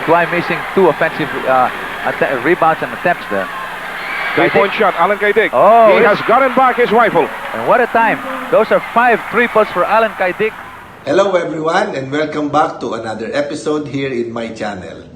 Tanduay missing 2 offensive rebounds and attempts there. 3-point shot, Alan Kaidek. Oh, he has gotten back his rifle. And what a time. Those are 5 triples for Alan Kaidek. Hello everyone and welcome back to another episode here in my channel.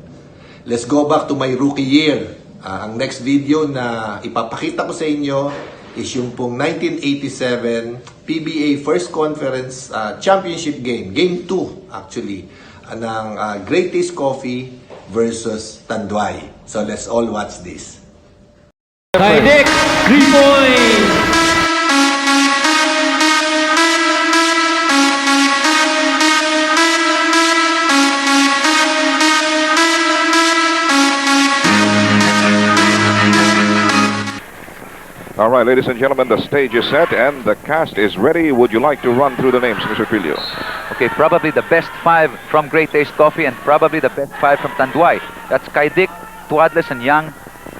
Let's go back to my rookie year. Ang next video na ipapakita ko sa inyo is yung pong 1987 PBA First Conference Championship game. Game 2 actually. Ng Great Taste Coffee versus Tanduay. So let's all watch this. Kaidek, 3 points! All right, ladies and gentlemen, the stage is set and the cast is ready. Would you like to run through the names, Mr. Trillo? Okay, probably the best 5 from Great Taste Coffee and probably the best 5 from Tanduay. That's Kaidek, Tuadles and Young,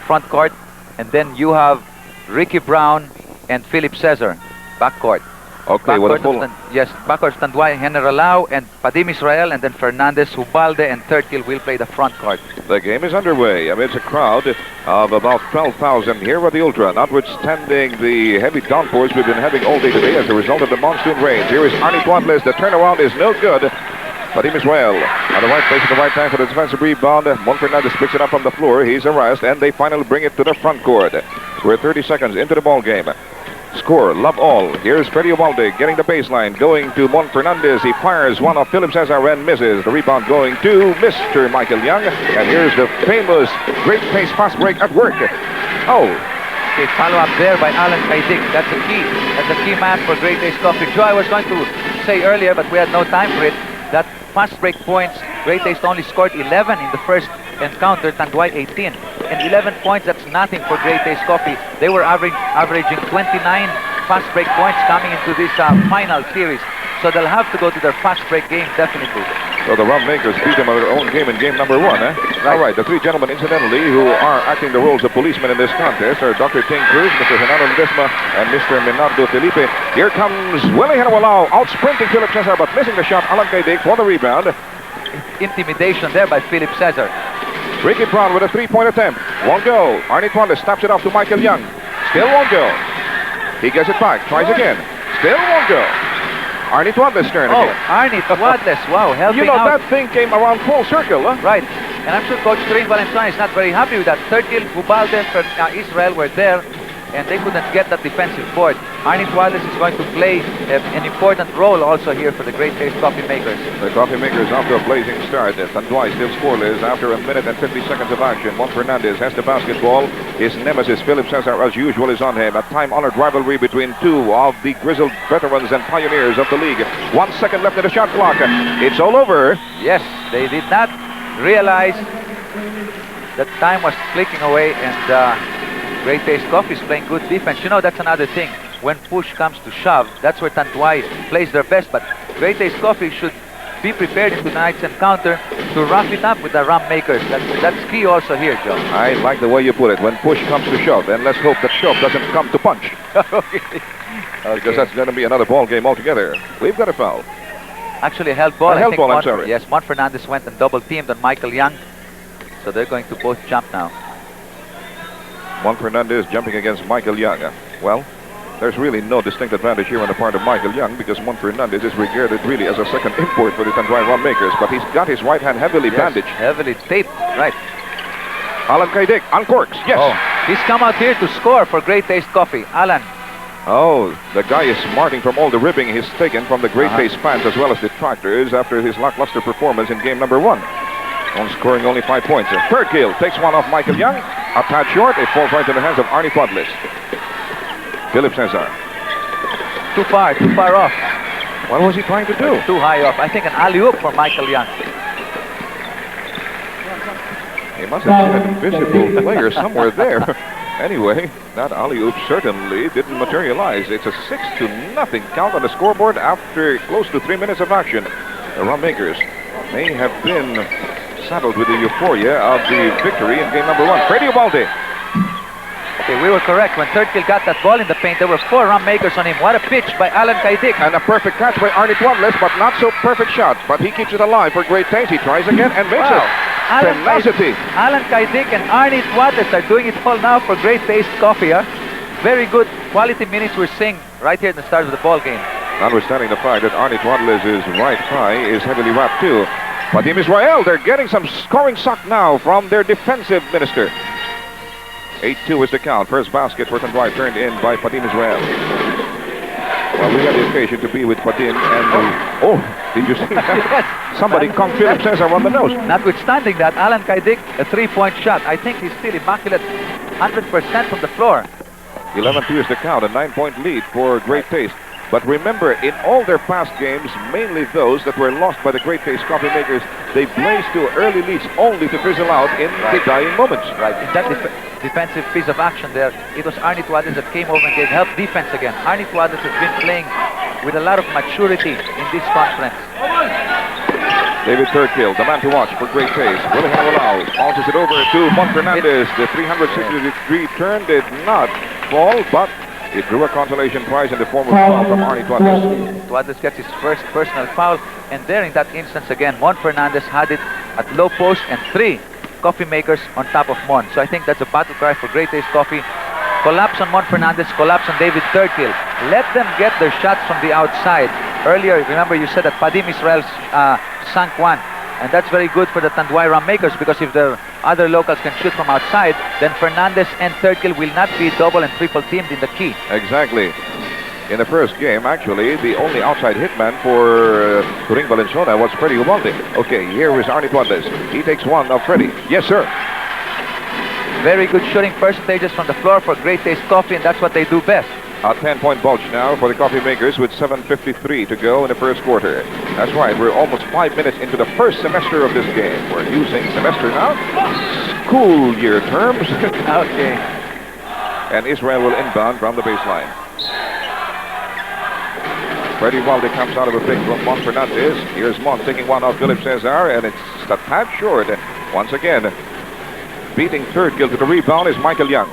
front court. And then you have Ricky Brown and Philip Cesar, backcourt. Okay, with a full... Yes, backcourt Tanduay, Generalao and Padim Israel, and then Fernandez, Hubalde, and Thirtil will play the front court. The game is underway amidst a crowd of about 12,000 here at the Ultra, notwithstanding the heavy downpours we've been having all day today as a result of the monsoon rains. Here is Arnie Tuadles. The turnaround is no good. Padim Israel at the right place at the right time for the defensive rebound. Mon Fernandez picks it up from the floor. He's harassed, and they finally bring it to the front court. We're 30 seconds into the ball game. Score, love all. Here's Freddie Ubalde getting the baseline, going to Mon Fernandez. He fires one of Philip Cesar and misses. The rebound going to Mr. Michael Young. And here's the famous great pace fast break at work. Oh. Okay, follow up there by Alan Kaidek. That's a key. That's a key man for Great Taste Coffee. Joe, I was going to say earlier, but we had no time for it, that fast break points, Great Taste only scored 11 in the first encounter, Tanduay 18. And 11 points, that's nothing for Great Taste Coffee. They were averaging 29 fast break points coming into this final series. So they'll have to go to their fast break game, definitely. So the Rum Makers beat them on their own game in game number 1, eh? Right. All right, the 3 gentlemen, incidentally, who are acting the roles of policemen in this contest are Dr. Ting Cruz, Mr. Hernando Ledesma, and Mr. Minardo Felipe. Here comes Willie Generalao, out-sprinting Philip Cesar, but missing the shot. Alan Kaidek for the rebound. Intimidation there by Philip Cesar. Ricky Brown with a 3-point attempt. Won't go. Arnie Tuadles snaps it off to Michael Young. Still won't go. He gets it back. Tries again. Still won't go. Arnie Tuadles' turn again. Arnie Tuadles. Wow, helping You know, out. that thing came around full circle, huh? Right. And I'm sure Coach Trin Valenzuela is not very happy with that. Thirtil, Hubalde, and Israel were there, and they couldn't get that defensive board. Arnie Tuadles is going to play an important role also here for the Great Taste Coffee Makers. The Coffee Makers off to a blazing start. Tanduay still scoreless after a minute and 50 seconds of action. Mon Fernandez has the basketball. His nemesis, Philip Cesar, as usual, is on him. A time-honored rivalry between 2 of the grizzled veterans and pioneers of the league. 1 second left in the shot clock. It's all over. Yes, they did not realize that time was flicking away, and Great Taste Coffee is playing good defense. You know, that's another thing. When push comes to shove, that's where Tanduay plays their best. But Great Taste Coffee should be prepared in tonight's encounter to rough it up with the Rum Makers. That's key also here, Joe. I like the way you put it. When push comes to shove, and let's hope that shove doesn't come to punch. Okay. Because that's going to be another ball game altogether. We've got a foul. Actually, a held ball. A held ball, I'm sorry. Yes, Mon Fernandez went and double-teamed on Michael Young. So they're going to both jump now. Mon Fernandez jumping against Michael Young. Well, there's really no distinct advantage here on the part of Michael Young because Mon Fernandez is regarded really as a second import for the Tanduay Rum Makers, but he's got his right hand heavily bandaged. Heavily taped, right. Alan Kaidek uncorks, yes. Oh, he's come out here to score for Great Taste Coffee. Alan. Oh, the guy is smarting from all the ribbing he's taken from the Great Taste fans as well as detractors after his lackluster performance in game number 1. On scoring only 5 points. Third kill takes one off Michael Young. A tad short. It falls right in the hands of Arnie Tuadles. Philip Cesar. Too far off. What was he trying to do? Too high off. I think an alley-oop for Michael Young. He must have seen an invisible player somewhere there. Anyway, that alley-oop certainly didn't materialize. It's a 6-0 count on the scoreboard after close to 3 minutes of action. The Rum Makers may have been saddled with the euphoria of the victory in game number 1. Freddie Ubalde. Okay, we were correct. When Thirtil got that ball in the paint, there were 4 Rum Makers on him. What a pitch by Alan Kaidek. And a perfect catch by Arnie Tuadles, but not so perfect shot. But he keeps it alive for Great Taste. He tries again and makes it. tenacity. Alan Kaidik and Arnie Tuates are doing it all now for Great Taste Coffee. Very good quality minutes we're seeing right here at the start of the ball game. Notwithstanding the fact that Arnie Tuates' right thigh is heavily wrapped too. But Team Israel, they're getting some scoring suck now from their defensive minister. 8-2 is the count. First basket for Tanduay turned in by Padim Israel. Well, we had the occasion to be with Padim and... did you see that? Yes. Somebody conked Philip Cesar on the nose. Notwithstanding that, Alan Kaidik, a three-point shot. I think he's still immaculate, 100% from the floor. 11-2 is the count, a 9-point lead for Great Taste. But remember, in all their past games, mainly those that were lost by the Great Taste Coffee Makers, they blazed to early leads only to fizzle out in the dying moments. Right, in that defensive piece of action there, it was Arnie Tuates that came over and gave help defense again. Arnie Tuates has been playing with a lot of maturity in this conference. David Thurkill, the man to watch for Great Taste. Willie Hanawalau bounces it over to Mon Fernandez. The 360-degree turn did not fall, but it drew a consolation prize in the form of foul from Arnie Tuates. Tuates gets his first personal foul, and there in that instance again, Mon Fernandez had it at low post and 3 coffee makers on top of Mon. So I think that's a battle cry for Great Taste Coffee. Collapse on Mon Fernandez, collapse on David Thurkill. Let them get their shots from the outside. Earlier, remember you said that Padim Israel sank one. And that's very good for the Tanduay Ram makers, because if the other locals can shoot from outside, then Fernandez and Thurkill will not be double and triple teamed in the key. Exactly. In the first game, actually, the only outside hitman for Turing Valenzuela was Freddy Ubaldi. Okay, here is Arnie Tuates. He takes one of Freddy. Yes, sir. Very good shooting percentages from the floor for Great Taste Coffee, and that's what they do best. A 10-point bulge now for the coffee makers with 7:53 to go in the first quarter. That's right, we're almost 5 minutes into the first semester of this game. We're using semester now. School year terms. Okay. And Israel will inbound from the baseline. Freddy Walde comes out of a pick from Mon Fernandez. Here's Mon taking one off Philip Cesar, and it's a tad short. Once again, beating Thurkill to the rebound is Michael Young.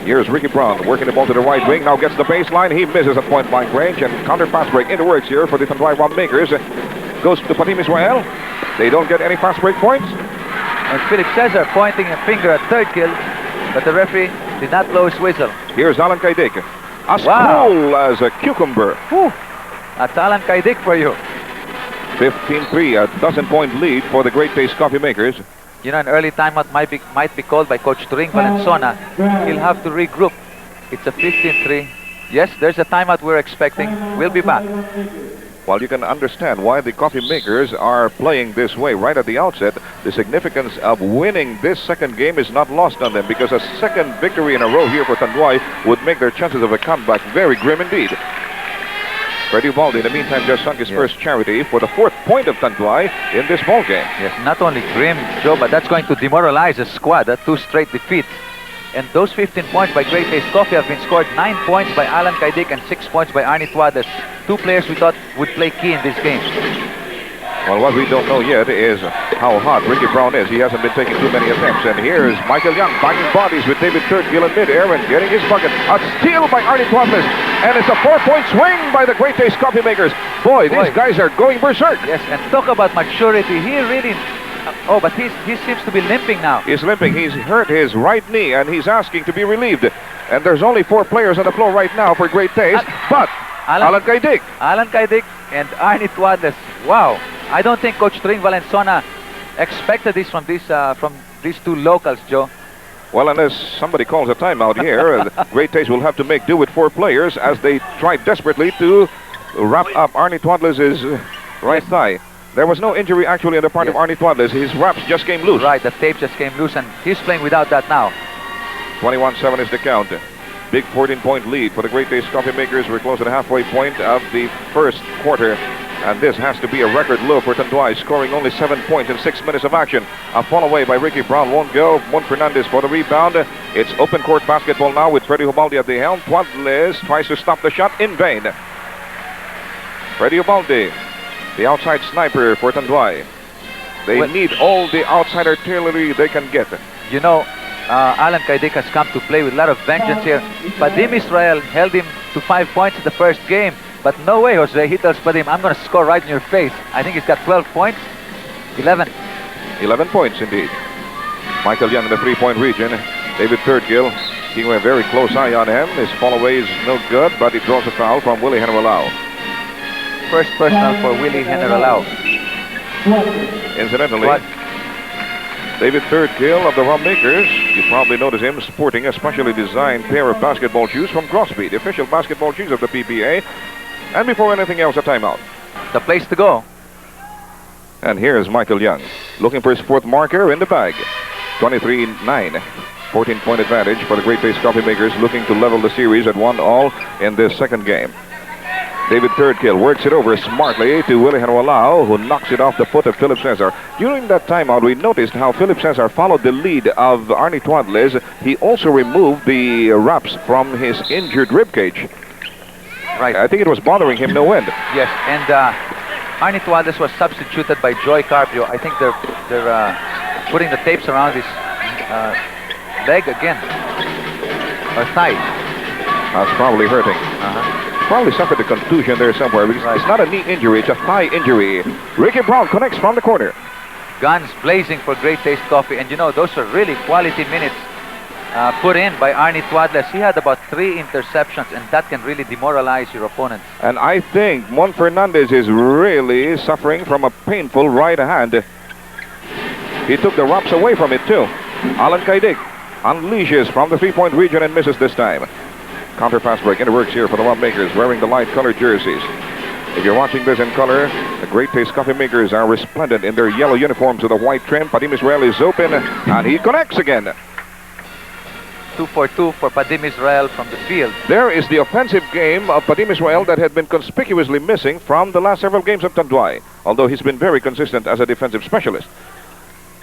Here's Ricky Brown working the ball to the right wing. Now gets the baseline. He misses at point-blank range, and counter fast break into works here for the Tanduay Ram makers. Goes to Padim Israel. They don't get any fast break points. And Philip Cesar pointing a finger at Thurkill, but the referee did not blow his whistle. Here's Alan Kaideka. As Wow. cool as a cucumber. Whew. That's Alan Kaidik for you. 15-3, a dozen-point lead for the Great Taste Coffee makers. You know, an early timeout might be called by Coach Turing Valenzuela. He'll have to regroup. It's a 15-3. Yes, there's a timeout we're expecting. We'll be back. Well, you can understand why the coffee makers are playing this way right at the outset. The significance of winning this second game is not lost on them, because a second victory in a row here for Tanduay would make their chances of a comeback very grim indeed. Freddy Ubaldi, in the meantime, just sunk his first charity for the 4th point of Tanduay in this ball game. Yes, not only grim, Joe, but that's going to demoralize the squad. 2 straight defeats. And those 15 points by Great Taste Coffee have been scored 9 points by Alan Kaidik and 6 points by Arnie Tuates. 2 players we thought would play key in this game. Well, what we don't know yet is how hot Ricky Brown is. He hasn't been taking too many attempts. And here's Michael Young banging bodies with David Thurkill in midair and getting his bucket. A steal by Arnie Tuates. And it's a 4-point swing by the Great Taste Coffee makers. Boy, these guys are going berserk. Yes, and talk about maturity. He really... Oh, but he seems to be limping now. He's limping. He's hurt his right knee, and he's asking to be relieved. And there's only 4 players on the floor right now for Great Taste. But Alan Kaidik. Alan Kaidik and Arnie Tuates. Wow. I don't think Coach Turing Valenzuela expected this from these 2 locals, Joe. Well, unless somebody calls a timeout here, Great Taste will have to make do with 4 players as they try desperately to wrap up Arnie Tuates' right thigh. There was no injury actually on the part of Arnie Tuates. His wraps just came loose. Right, the tape just came loose, and he's playing without that now. 21-7 is the count. Big 14-point lead for the Great Taste Coffee makers. We're close to the halfway point of the first quarter. And this has to be a record low for Tanduay, scoring only 7 points in 6 minutes of action. A fall away by Ricky Brown won't go. Mon Fernandez for the rebound. It's open court basketball now with Freddy Ubaldi at the helm. Tuates tries to stop the shot in vain. Freddy Ubaldi, the outside sniper for Tanduay. They need all the outside artillery they can get. You know, Alan Kaidik has come to play with a lot of vengeance here. Padim Israel held him to 5 points in the first game. But no way, Jose. He tells Padim, I'm going to score right in your face. I think he's got 12 points. 11. 11 points indeed. Michael Young in the three-point region. David Thirdkill keeping a very close eye on him. His follow-away is no good, but he draws a foul from Willie Henry-Lau. First personal for Willie Henry-Lau. Incidentally, What? David Thirdkill of the Rummakers, you probably notice him sporting a specially designed pair of basketball shoes from Crosby, the official basketball shoes of the PBA. And before anything else, a timeout. The place to go. And here's Michael Young, looking for his fourth marker in the bag. 23-9, 14-point advantage for the Great Base Coffee Makers, looking to level the series at 1-all in this second game. David Thirdkill works it over smartly to Willie Henry-Lau, who knocks it off the foot of Philip Cesar. During that timeout, we noticed how Philip Cesar followed the lead of Arnie Tuadles. He also removed the wraps from his injured ribcage. Right. I think it was bothering him no end. Yes, and Arnie Tuadles was substituted by Joy Carpio. I think they're putting the tapes around his leg again, or thigh. That's probably hurting. Probably suffered a contusion there somewhere. Because Right. It's not a knee injury, it's a thigh injury. Ricky Brown connects from the corner. Guns blazing for Great Taste Coffee, and you know, those are really quality minutes put in by Arnie Tuadles. He had about 3 interceptions, and that can really demoralize your opponent. And I think Mon Fernandez is really suffering from a painful right hand. He took the wraps away from it too. Alan Kaidek unleashes from the three-point region and misses this time. Counter pass break, and it works here for the Rump Makers wearing the light colored jerseys. If you're watching this in color, the Great Taste Coffee Makers are resplendent in their yellow uniforms with a white trim. Padim Israel is open, and he connects again. 2 for 2 for Padim Israel from the field. There is the offensive game of Padim Israel that had been conspicuously missing from the last several games of Tanduay, although he's been very consistent as a defensive specialist.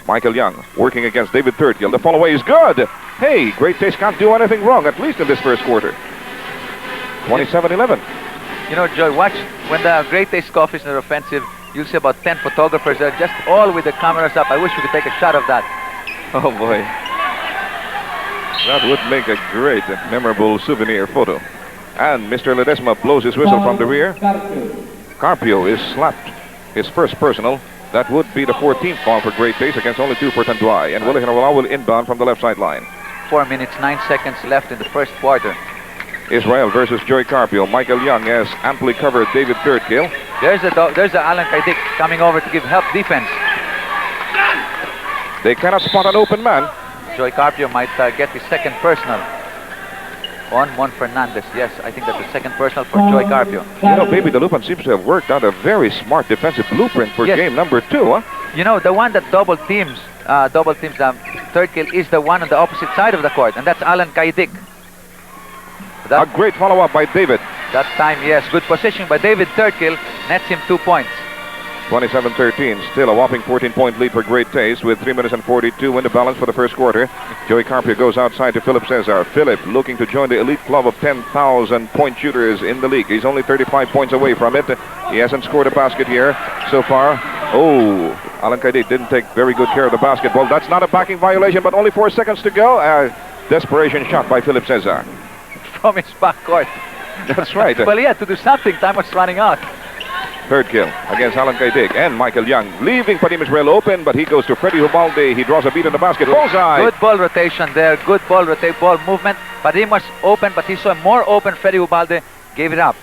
Michael Young working against David Thirdkill. The follow-away is good. Hey, Great Taste can't do anything wrong, at least in this first quarter. 27-11. You know, Joy, watch when the Great Taste Coffee is in their offensive, you'll see about 10 photographers there, just all with the cameras up. I wish we could take a shot of that. Oh boy. That would make a great, memorable souvenir photo. And Mr. Ledesma blows his whistle from the rear. Carpio is slapped. His first personal. That would be the 14th foul for Great Taste against only 2 for Tanduay. And Willie Henry-Lau will inbound from the left sideline. 4 minutes, 9 seconds left in the first quarter. Israel versus Joy Carpio. Michael Young has amply covered David Thirdkill. There's the Alan Kaidik coming over to give help defense. They cannot spot an open man. Joy Carpio might get his second personal on Mon Fernandez. Yes, I think that's the second personal for Joy Carpio. You know, Baby Dalupan seems to have worked out a very smart defensive blueprint for Yes. game number 2, huh? You know, the one that double teams Thirdkill is the one on the opposite side of the court, and that's Alan Kaidik. A great follow-up by David. That time, yes, good position by David Thirdkill, nets him 2 points. 27-13, still a whopping 14-point lead for Great Taste with 3 minutes and 42 in the balance for the first quarter. Joey Carpio goes outside to Philip Cesar. Philip looking to join the elite club of 10,000 point shooters in the league. He's only 35 points away from it. He hasn't scored a basket here so far. Oh, Alan Kaidik didn't take very good care of the basketball. That's not a backing violation, but only 4 seconds to go. Desperation shot by Philip Cesar. From his backcourt. That's right. Well, he had to do something. Time was running out. Thirdkill against Alan Kaidek and Michael Young, leaving Padim Israel open, but he goes to Freddie Hubalde. He draws a beat in the basket. Bullseye! Good ball rotation there. Good ball movement. Padim was open, but he saw more open. Freddie Hubalde gave it up.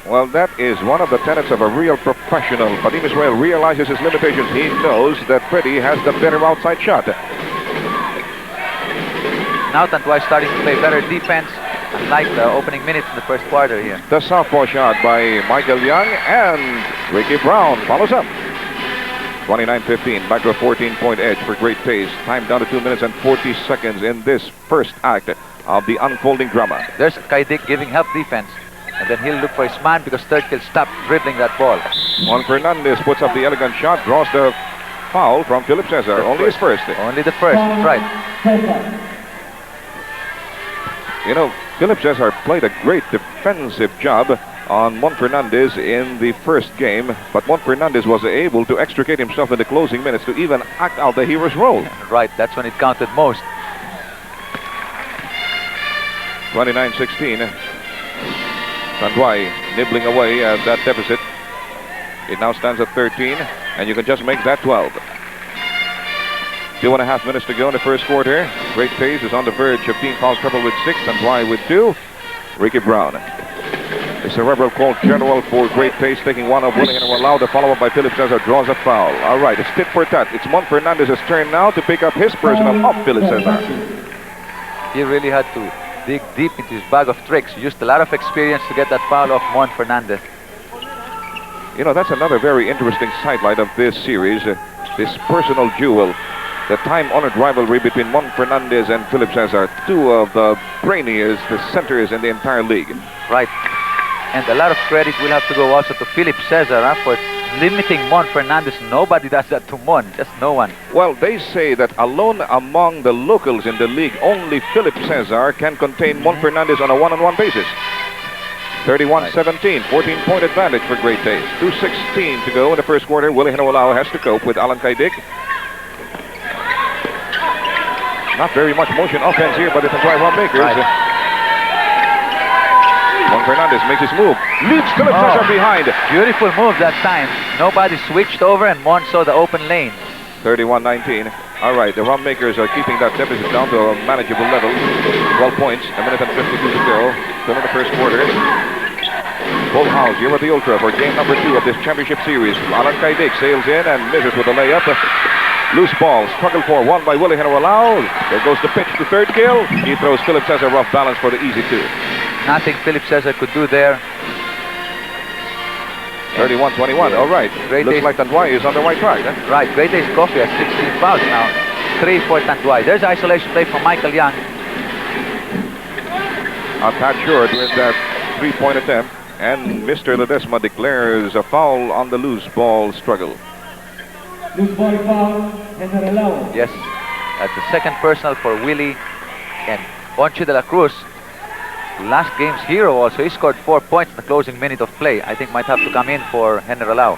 Well, that is one of the tenets of a real professional. Padim Israel realizes his limitations. He knows that Freddie has the better outside shot. Now Tanduay starting to play better defense, unlike the opening minutes in the first quarter here. The southpaw shot by Michael Young, and Ricky Brown follows up. 29-15, back to a 14-point edge for Great Taste. Time down to 2 minutes and 40 seconds in this first act of the unfolding drama. There's Kaidik giving help defense, and then he'll look for his man because Thirdkill stopped dribbling that ball. Juan Fernandez puts up the elegant shot, draws the foul from Philip Cesar. Only his first. Only the first, that's right. You know, Philip Cesar played a great defensive job on Mon Fernandez in the first game, but Mon Fernandez was able to extricate himself in the closing minutes to even act out the hero's role. Right, that's when it counted most. 29-16. Tanduay nibbling away at that deficit. It now stands at 13, and you can just make that 12. 2.5 minutes to go in the first quarter. Great Pace is on the verge of team foul trouble with 6, Tanduay with 2. Ricky Brown. The cerebral call general for Great Pace, taking one of Willie and will allow the follow-up by Philip Cesar, draws a foul. All right, it's tit for tat. It's Mon Fernandez's turn now to pick up his personal off Philip Cesar. He really had to dig deep into his bag of tricks. He used a lot of experience to get that foul off Mon Fernandez. You know, that's another very interesting sidelight of this series, this personal duel. The time-honored rivalry between Mon Fernandez and Philip Cesar, two of the brainiest centers in the entire league. Right. And a lot of credit will have to go also to Philip Cesar for limiting Mon Fernandez. Nobody does that to Mon, just no one. Well, they say that alone among the locals in the league, only Philip Cesar can contain Mon Fernandez on a one-on-one basis. 31-17, 14-point advantage for Great Pace. 2:16 to go in the first quarter. Willie Hinoalao has to cope with Alan Kaidek. Not very much motion offense here, but it's a try Ron Makers. Mon Fernandez makes his move. Leaves Philip Cesar behind. Beautiful move that time. Nobody switched over and Mon saw the open lane. 31-19. All right, the Ron Makers are keeping that deficit down to a manageable level. 12 points, a minute and 52 to go. Still in the first quarter. Full house here at the Ultra for game number 2 of this championship series. Alan Kaidek sails in and misses with a layup. Loose ball, struggle for one by Willie Hinoalao. There goes the pitch to third kill. He throws Philip Cesar rough balance for the easy 2. Nothing Philip Cesar could do there. 31-21, all right. Looks like Tanduay is on the right track. Right, Great Ace Coffee has 16 fouls now. 3 for Tanduay. There's isolation play from Michael Young. A tad short with that 3-point attempt. And Mr. Ledesma declares a foul on the loose ball struggle. Loose ball foul, Hinoalao. Yes, that's the second personal for Willie. And Poncho de la Cruz, last game's hero also, he scored 4 points in the closing minute of play. I think might have to come in for Hinoalao.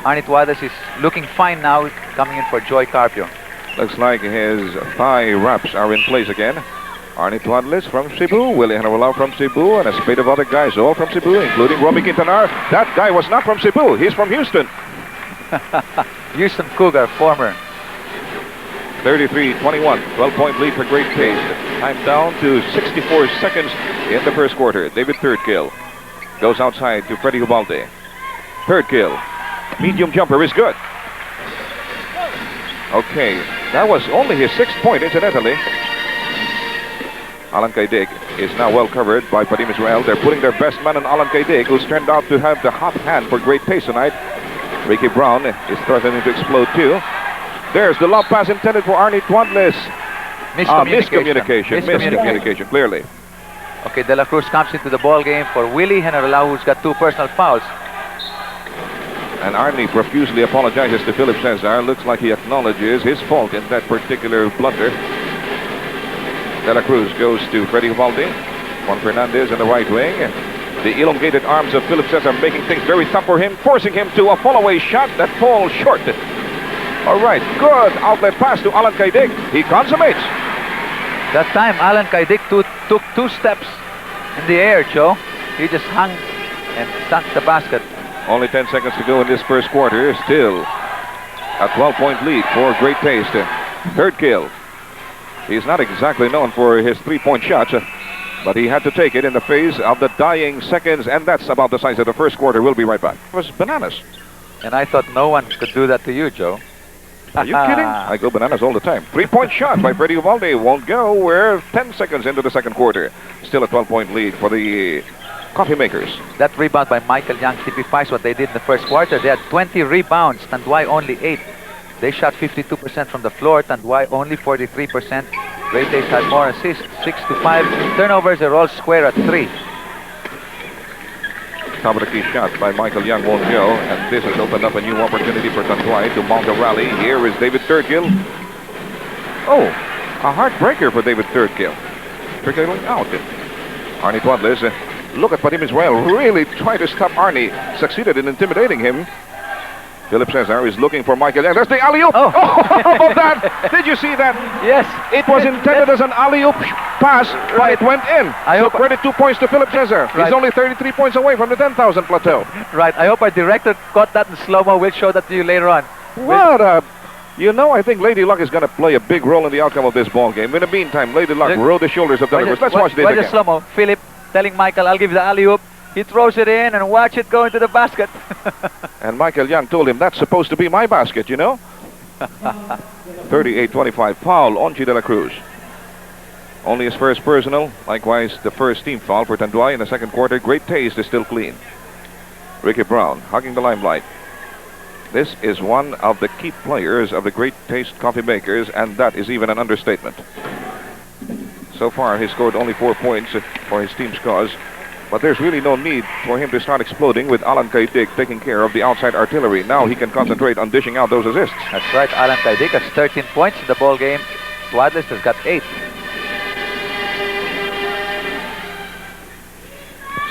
Arnie Tuades is looking fine now, coming in for Joy Carpio. Looks like his thigh wraps are in place again. Arnie Tuades from Cebu, Willie Hinoalao from Cebu, and a spate of other guys, all from Cebu, including Romy Quintanar. That guy was not from Cebu, he's from Houston. Houston Cougar, former. 33-21, 12-point lead for Great Pace. Time down to 64 seconds in the first quarter. David Thirdkill goes outside to Freddie Ubalde. Thirdkill, medium jumper is good. Okay, that was only his 6th point, incidentally. Alan Kaidek is now well covered by Padim Israel. They're putting their best man on Alan Kaidek, who's turned out to have the hot hand for Great Pace tonight. Ricky Brown is threatening to explode too. There's the lob pass intended for Arnie Tuades. Miscommunication, clearly. Okay, De La Cruz comes into the ball game for Willie Hinoalao, who's got 2 personal fouls. And Arnie profusely apologizes to Philip Cesar. Looks like he acknowledges his fault in that particular blunder. De La Cruz goes to Freddie Ubalde. Juan Fernandez in the right wing. The elongated arms of Philip Cesar making things very tough for him, forcing him to a fall-away shot that falls short. All right, good outlet pass to Alan Kaidek. He consummates. That time, Alan Kaidek took 2 steps in the air, Joe. He just hung and stuck the basket. Only 10 seconds to go in this first quarter. Still a 12-point lead for Great Pace. Thirdkill. He's not exactly known for his 3-point shots, but he had to take it in the face of the dying seconds, and that's about the size of the first quarter. We'll be right back. It was bananas. And I thought no one could do that to you, Joe. Are you kidding? I go bananas all the time. 3-point shot by Freddie Ubalde won't go. We're 10 seconds into the second quarter. Still a 12-point lead for the Coffee Makers. That rebound by Michael Young typifies what they did in the first quarter. They had 20 rebounds, Tanduay only 8. They shot 52% from the floor, Tanduay only 43%. Great Ace had more assists, 6-5. Turnovers are all square at 3. Top of the key shot by Michael Young won't go, and this has opened up a new opportunity for Tanduay to mount a rally. Here is David Thirdkill. Oh, a heartbreaker for David Thirdkill. Thirdkill out. Arnie Tuades, look at Padim Israel, really trying to stop Arnie. Succeeded in intimidating him. Philip Cesar is looking for Michael Young. There's the alley-oop. Oh, that! Did you see that? Yes. It was intended as an alley-oop pass, but it went in. So credit 2 points to Philip Cesar. He's only 33 points away from the 10,000 plateau. Right. I hope our director caught that in slow-mo. We'll show that to you later on. What a You know, I think Lady Luck is going to play a big role in the outcome of this ball game. In the meantime, Lady Luck rode the shoulders of Delacruz. Let's watch this Watch again. the slow-mo. Philip telling Michael, I'll give you the alley-oop. He throws it in and watch it go into the basket. And Michael Young told him, that's supposed to be my basket, you know? 38-25, foul, Onchi de la Cruz. Only his first personal. Likewise, the first team foul for Tanduay in the second quarter. Great Taste is still clean. Ricky Brown hugging the limelight. This is one of the key players of the Great Taste Coffee Makers, and that is even an understatement. So far, he scored only 4 points for his team's cause. But there's really no need for him to start exploding with Alan Kaidik taking care of the outside artillery. Now he can concentrate on dishing out those assists. That's right. Alan Kaidik has 13 points in the ball game. Swadlist has got 8.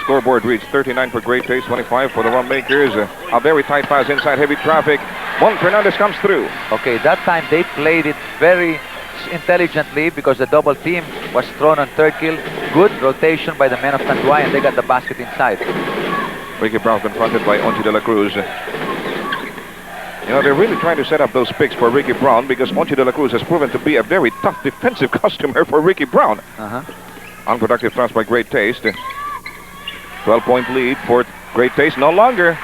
Scoreboard reads 39 for Great Taste, 25 for the Rum Makers. A very tight pass inside heavy traffic. Juan Fernandez comes through. Okay, that time they played it very intelligently because the double team was thrown on third kill. Good rotation by the men of Tanduay, and they got the basket inside. Ricky Brown confronted by Onchi de la Cruz. You know, they're really trying to set up those picks for Ricky Brown because Onchi de la Cruz has proven to be a very tough defensive customer for Ricky Brown. Unproductive thrust by Great Taste. 12-point lead for Great Taste. No longer.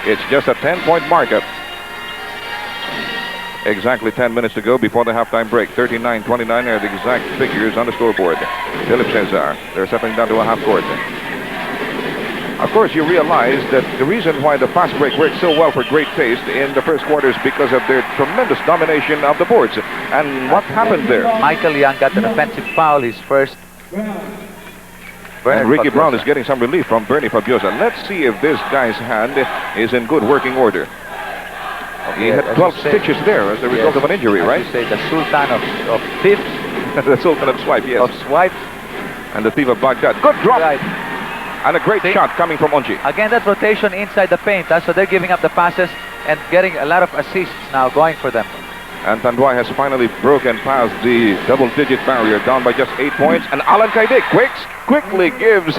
It's just a 10-point markup. Exactly 10 minutes to go before the halftime break. 39-29 are the exact figures on the scoreboard. Philip Cesar, they're settling down to a half court. Of course, you realize that the reason why the fast break worked so well for Great Taste in the first quarter is because of their tremendous domination of the boards. And what happened there? Michael Young got an offensive foul, his first. And Ricky Brown is getting some relief from Bernie Fabiosa. Let's see if this guy's hand is in good working order. He had 12 stitches there as a result of an injury, right? You say the Sultan of Thieves. The Sultan of Swipe, yes. Of Swipe. And the Thief of Baghdad. Good drop. Right. And a great shot coming from Onchi. Again, that rotation inside the paint. So they're giving up the passes and getting a lot of assists now going for them. And Tanduay has finally broken past the double-digit barrier, down by just 8 points. And Alan Kaidik quickly gives.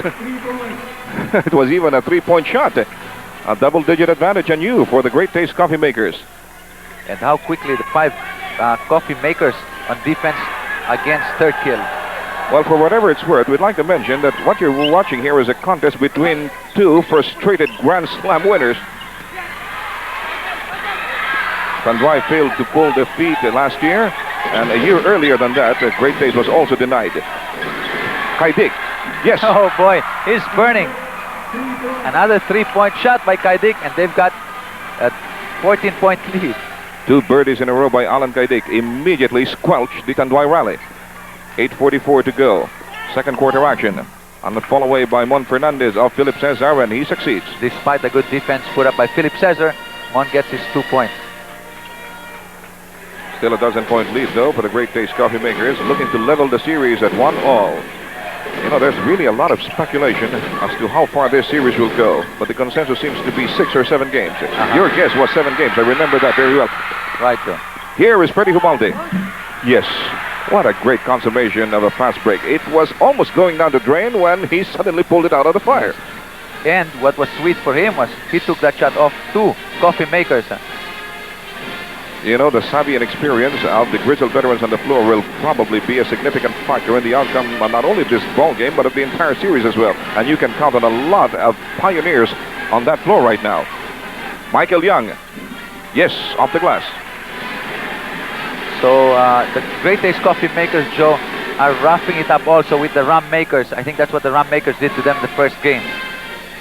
It was even a 3-point shot. A double-digit advantage on you for the Great Taste Coffee Makers. And how quickly the 5 Coffee Makers on defense against third kill. Well, for whatever it's worth, we'd like to mention that what you're watching here is a contest between 2 frustrated Grand Slam winners. Tanduay failed to pull defeat last year, and a year earlier than that, Great Taste was also denied. Kaidik, yes. Oh boy, he's burning. Another 3-point shot by Kaidik, and they've got a 14-point lead. 2 birdies in a row by Alan Kaidik immediately squelched the Tanduay rally. 8:44 to go. Second quarter action. On the fall away by Mon Fernandez of Philip Cesar, and he succeeds. Despite the good defense put up by Philip Cesar, Mon gets his 2 points. Still a dozen-point lead, though, for the Great Taste Coffee Makers, looking to level the series at 1-all. You know, there's really a lot of speculation as to how far this series will go, but the consensus seems to be 6 or 7 games. Your guess was 7 games. I remember that very well. Right, Joe. Here is Freddy Hubalde. Yes, what a great consummation of a fast break. It was almost going down the drain when he suddenly pulled it out of the fire. And what was sweet for him was he took that shot off 2 Coffee Makers. You know, the savvy and experience of the grizzled veterans on the floor will probably be a significant factor in the outcome of not only this ball game, but of the entire series as well. And you can count on a lot of pioneers on that floor right now. Michael Young, yes, off the glass. So the Great Taste Coffee Makers, Joe, are roughing it up also with the Rum Makers. I think that's what the Rum Makers did to them in the first game.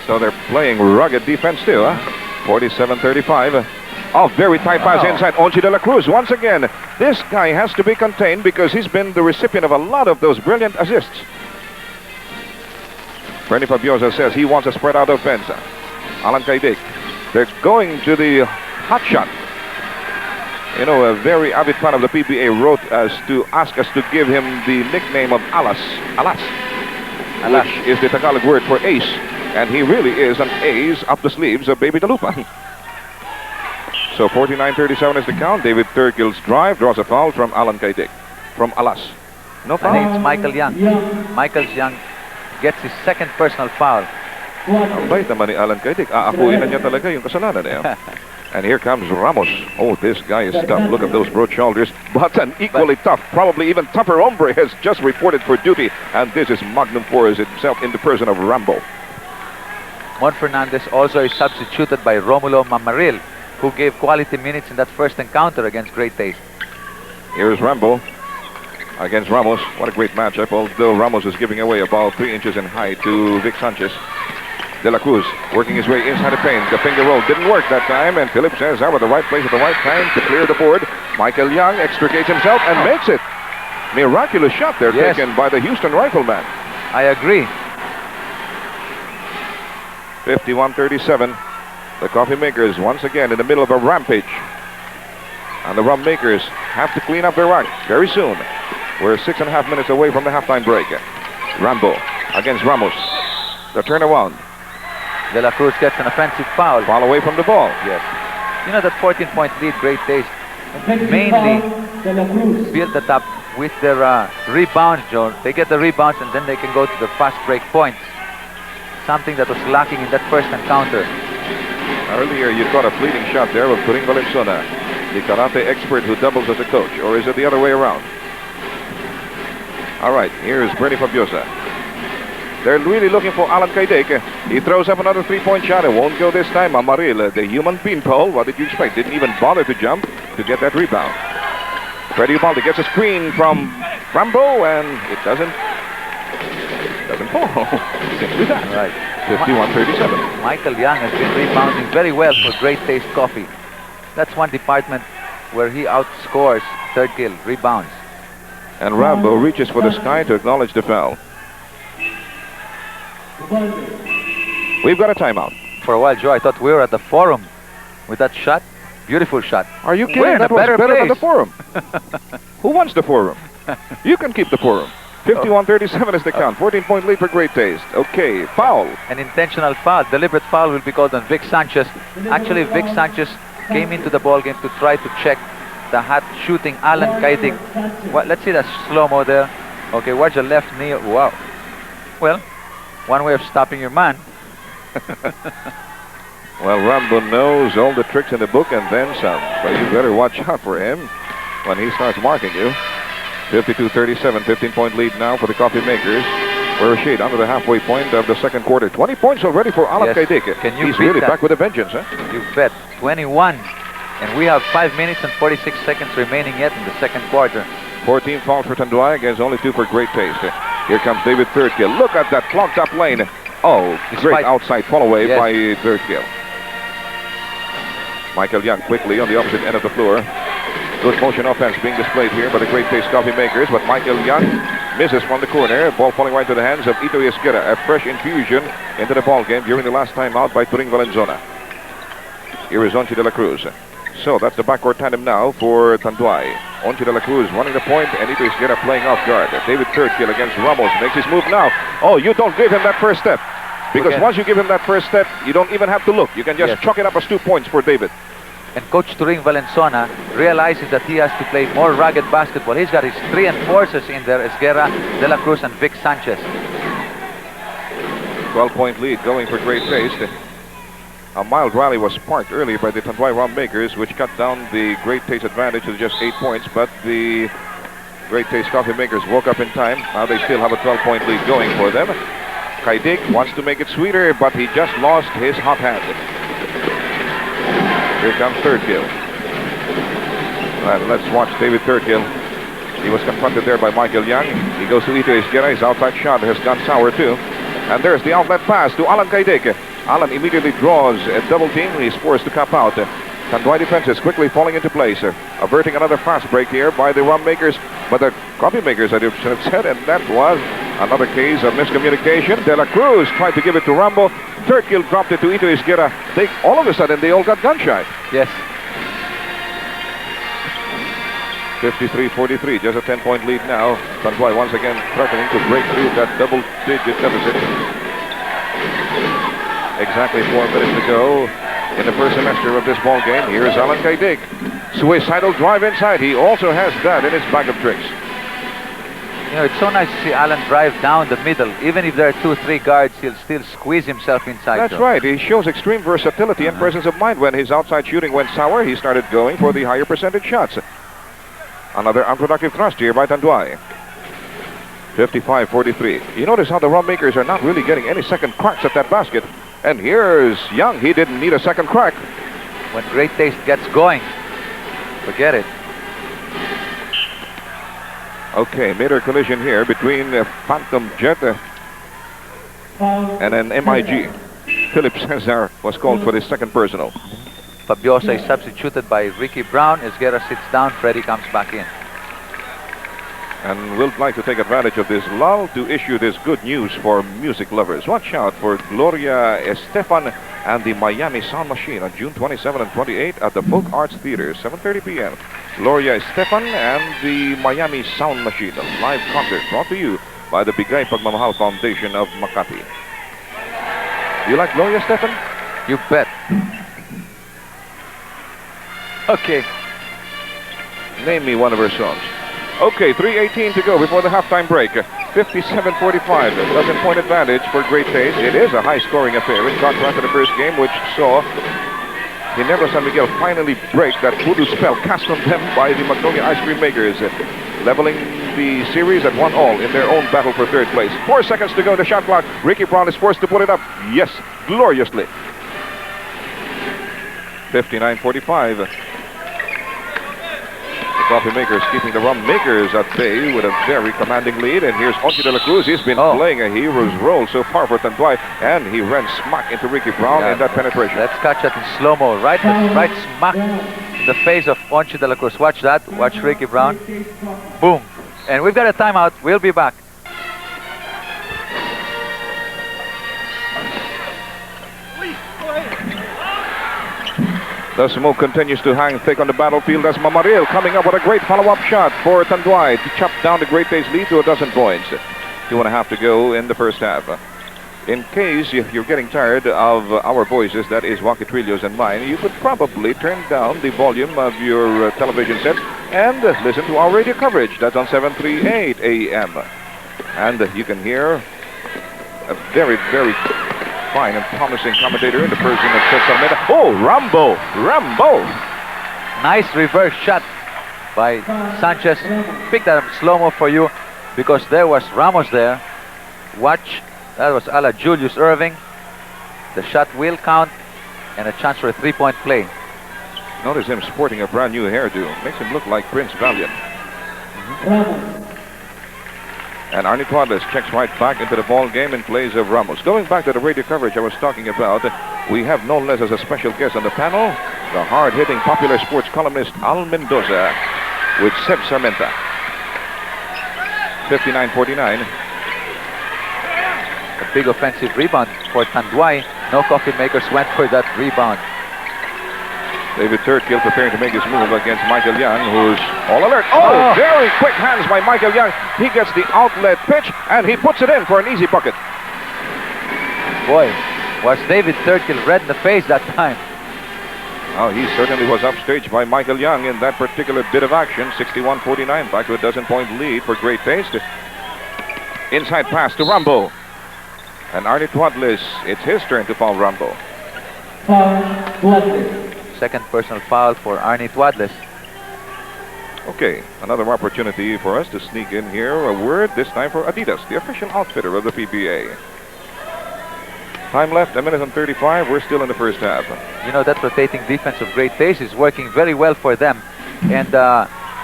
So they're playing rugged defense too, huh? 47-35. Oh, very tight pass inside. Onchi de la Cruz once again. This guy has to be contained because he's been the recipient of a lot of those brilliant assists. Bernie Fabiosa says he wants a spread out offense. Alan Kaidik. They're going to the hot shot. You know, a very avid fan of the PBA wrote us to ask us to give him the nickname of Alas, which is the Tagalog word for ace. And he really is an ace up the sleeves of Baby Dalupa. So 49-37 is the count. David Turkill's drive draws a foul from Alan Kaidik. From Alas. No foul. I think it's Michael Young. Michael Young gets his second personal foul. Ang bait naman ni Alan Kaidik. Aakuin na niya talaga yung kasalanan. And here comes Ramos. Oh, this guy is tough. Look at those broad shoulders. But an equally tough, probably even tougher hombre has just reported for duty. And this is Magnum Force itself in the person of Rambo. Mon Fernandez also is substituted by Romulo Mamaril, who gave quality minutes in that first encounter against Great Taste. Here's Rambo against Ramos. What a great matchup, although Ramos is giving away about 3 inches in height to Vic Sanchez. De La Cruz working his way inside the paint. The finger roll didn't work that time, and Philip says that was the right place at the right time to clear the board. Michael Young extricates himself and makes it. Miraculous shot there taken by the Houston Rifleman. I agree. 51-37. The Coffee Makers once again in the middle of a rampage. And the Rum Makers have to clean up their act very soon. We're 6.5 minutes away from the halftime break. Rambo against Ramos. The turnaround. De La Cruz gets an offensive foul. Foul away from the ball. Yes. You know that 14-point lead Great Taste Offensive mainly foul, De La Cruz. build that up with their rebounds, Joe. They get the rebounds and then they can go to the fast break points. Something that was lacking in that first encounter. Earlier you caught a fleeting shot there of Turing Valenzuela, the karate expert who doubles as a coach. Or is it the other way around? All right, here's Bernie Fabiosa. They're really looking for Alan Kaideka. He throws up another 3-point shot. It won't go this time. Amaril, the human beanpole. What did you expect? Didn't even bother to jump to get that rebound. Freddie Ubaldi gets a screen from Rambo, and it doesn't fall. Simply that. Right. 51-37. Michael Young has been rebounding very well for Great Taste Coffee. That's one department where he outscores Third Gill rebounds. And Rambo reaches for the sky to acknowledge the foul. We've got a timeout. For a while, Joe, I thought we were at the Forum with that shot. Beautiful shot. Are you kidding? We're in That a was better better than the place. Forum. Who wants the Forum? You can keep the Forum. 51-37 is the count. 14-point lead for Great Taste. Okay, foul. An intentional foul, deliberate foul will be called on Vic Sanchez. Actually, Vic Sanchez came into the ball game to try to check the hot shooting Alan Kaidik. Well, let's see that slow-mo there. Okay, watch the left knee. Wow. Well, one way of stopping your man. Well, Rambo knows all the tricks in the book and then some. So you better watch out for him when he starts marking you. 52-37, 15-point lead now for the Coffee Makers. We're a shade under the halfway point of the second quarter. 20 points already for Alan Kaideka. Can you He's beat really that? back with a vengeance, huh? You bet. 21. And we have 5 minutes and 46 seconds remaining yet in the second quarter. 14 fouls for Tanduay against only 2 for Great Taste. Here comes David Thirdkill. Look at that clogged up lane. Oh, great outside fall away by Thirdkill. Michael Young quickly on the opposite end of the floor. Good motion offense being displayed here by the Great Taste Coffee Makers, but Michael Young misses from the corner. Ball falling right to the hands of Ito Esquera. A fresh infusion into the ball game during the last time out by Turing Valenzuela. Here is Onchi de la Cruz. So that's the backcourt tandem now for Tanduay. Onchi de la Cruz running the point, and Ito Esquera playing off guard. David Thirdkill against Ramos makes his move now. Oh, you don't give him that first step. Because once you give him that first step, you don't even have to look. You can just chalk it up as 2 points for David. And Coach Turing Valenzuela realizes that he has to play more rugged basketball. He's got his 3 enforcers in there, Esguerra, De La Cruz, and Vic Sanchez. 12-point lead going for Great Taste. A mild rally was sparked earlier by the Tanduay Rum Makers, which cut down the Great Taste advantage to just 8 points, but the Great Taste Coffee Makers woke up in time. Now they still have a 12-point lead going for them. Kaidek wants to make it sweeter, but he just lost his hot hand. Here comes Thirdkill. And let's watch David Thirdkill. He was confronted there by Michael Young. He goes to Ito Esquera. His outside shot has gone sour too. And there's the outlet pass to Alan Kaideka. Alan immediately draws a double team. He's forced to cap out. Tanduay defenses quickly falling into place, averting another fast break here by the Rum Makers, but the Coffee Makers, I should have said, and that was another case of miscommunication. De La Cruz tried to give it to Rambo. Thirdkill dropped it to Ito Esquera. All of a sudden, they all got gun shy. Yes. 53-43, just a 10-point lead now. Tanduay once again threatening to break through that double-digit deficit. Exactly 4 minutes to go in the first semester of this ball game. Here is Alan Kaidek. Suicidal drive inside. He also has that in his bag of tricks. You know, it's so nice to see Alan drive down the middle. Even if there are 2-3 guards, he'll still squeeze himself inside. That's right. He shows extreme versatility and presence of mind. When his outside shooting went sour, he started going for the higher percentage shots. Another unproductive thrust here by Tanduay. 55-43. You notice how the rum makers are not really getting any second cracks at that basket. And here's Young. He didn't need a second crack. When Great Taste gets going, forget it. Okay, major collision here between Phantom Jet and an MIG. Philip Cesar was called for the second personal. Fabiosa is substituted by Ricky Brown. Esguerra sits down. Freddy comes back in. And we'll like to take advantage of this lull to issue this good news for music lovers. Watch out for Gloria Estefan and the Miami Sound Machine on June 27 and 28 at the Folk Arts Theater, 7:30 p.m. Gloria Estefan and the Miami Sound Machine, a live concert brought to you by the Bigay Pagmamahal Foundation of Makati. Do you like Gloria Estefan? You bet. Okay. Name me one of her songs. Okay, 3:18 to go before the halftime break. 57-45, a dozen-point advantage for Great Taste. It is a high-scoring affair in contrast to the first game, which saw Ginebra San Miguel finally break that voodoo spell cast on them by the Magnolia Ice Cream Makers, leveling the series at 1-1 in their own battle for third place. 4 seconds to go in the shot clock. Ricky Brown is forced to put it up. Yes, gloriously. 59-45. Coffee makers keeping the rum makers at bay with a very commanding lead. And here's Onchi de la Cruz. He's been playing a hero's role so far for Tanduay. And he ran smack into Ricky Brown in that penetration. Let's catch that in slow-mo. Right smack in the face of Onchi de la Cruz. Watch that. Watch Ricky Brown. Boom. And we've got a timeout. We'll be back. The smoke continues to hang thick on the battlefield as Mamaril coming up with a great follow-up shot for Tanduay to chop down the Great Taste lead to a dozen points. 2.5 to go in the first half. In case you're getting tired of our voices, that is Wakitrillo's and mine, you could probably turn down the volume of your television set and listen to our radio coverage. That's on 738 AM. And you can hear a very, very fine and promising commentator in the person of Cesar Almeida. Oh, Rambo! Nice reverse shot by Sanchez. Pick that up slow-mo for you because there was Ramos there. Watch, that was a la Julius Irving. The shot will count and a chance for a 3-point play. Notice him sporting a brand new hairdo. Makes him look like Prince Valiant. And Arnie Tuadles checks right back into the ball game in place of Ramos. Going back to the radio coverage I was talking about, we have no less as a special guest on the panel, the hard-hitting popular sports columnist Al Mendoza with Seb Sarmenta. 59-49. A big offensive rebound for Tanduay. No coffee makers went for that rebound. David Turkill preparing to make his move against Michael Young, who's all alert. Oh, very quick hands by Michael Young. He gets the outlet pitch, and he puts it in for an easy bucket. Boy, was David Turkill red in the face that time. Oh, he certainly was upstaged by Michael Young in that particular bit of action. 61-49, back to a dozen-point lead for Great Taste. Inside pass to Rambo. And Arnie Tuadles, it's his turn to foul Rambo. Second personal foul for Arnie Tuadles. Okay, another opportunity for us to sneak in here a word, this time for Adidas, the official outfitter of the PBA. Time left, 1 minute and 35. We're still in the first half. You know, that rotating defense of Great Taste is working very well for them. And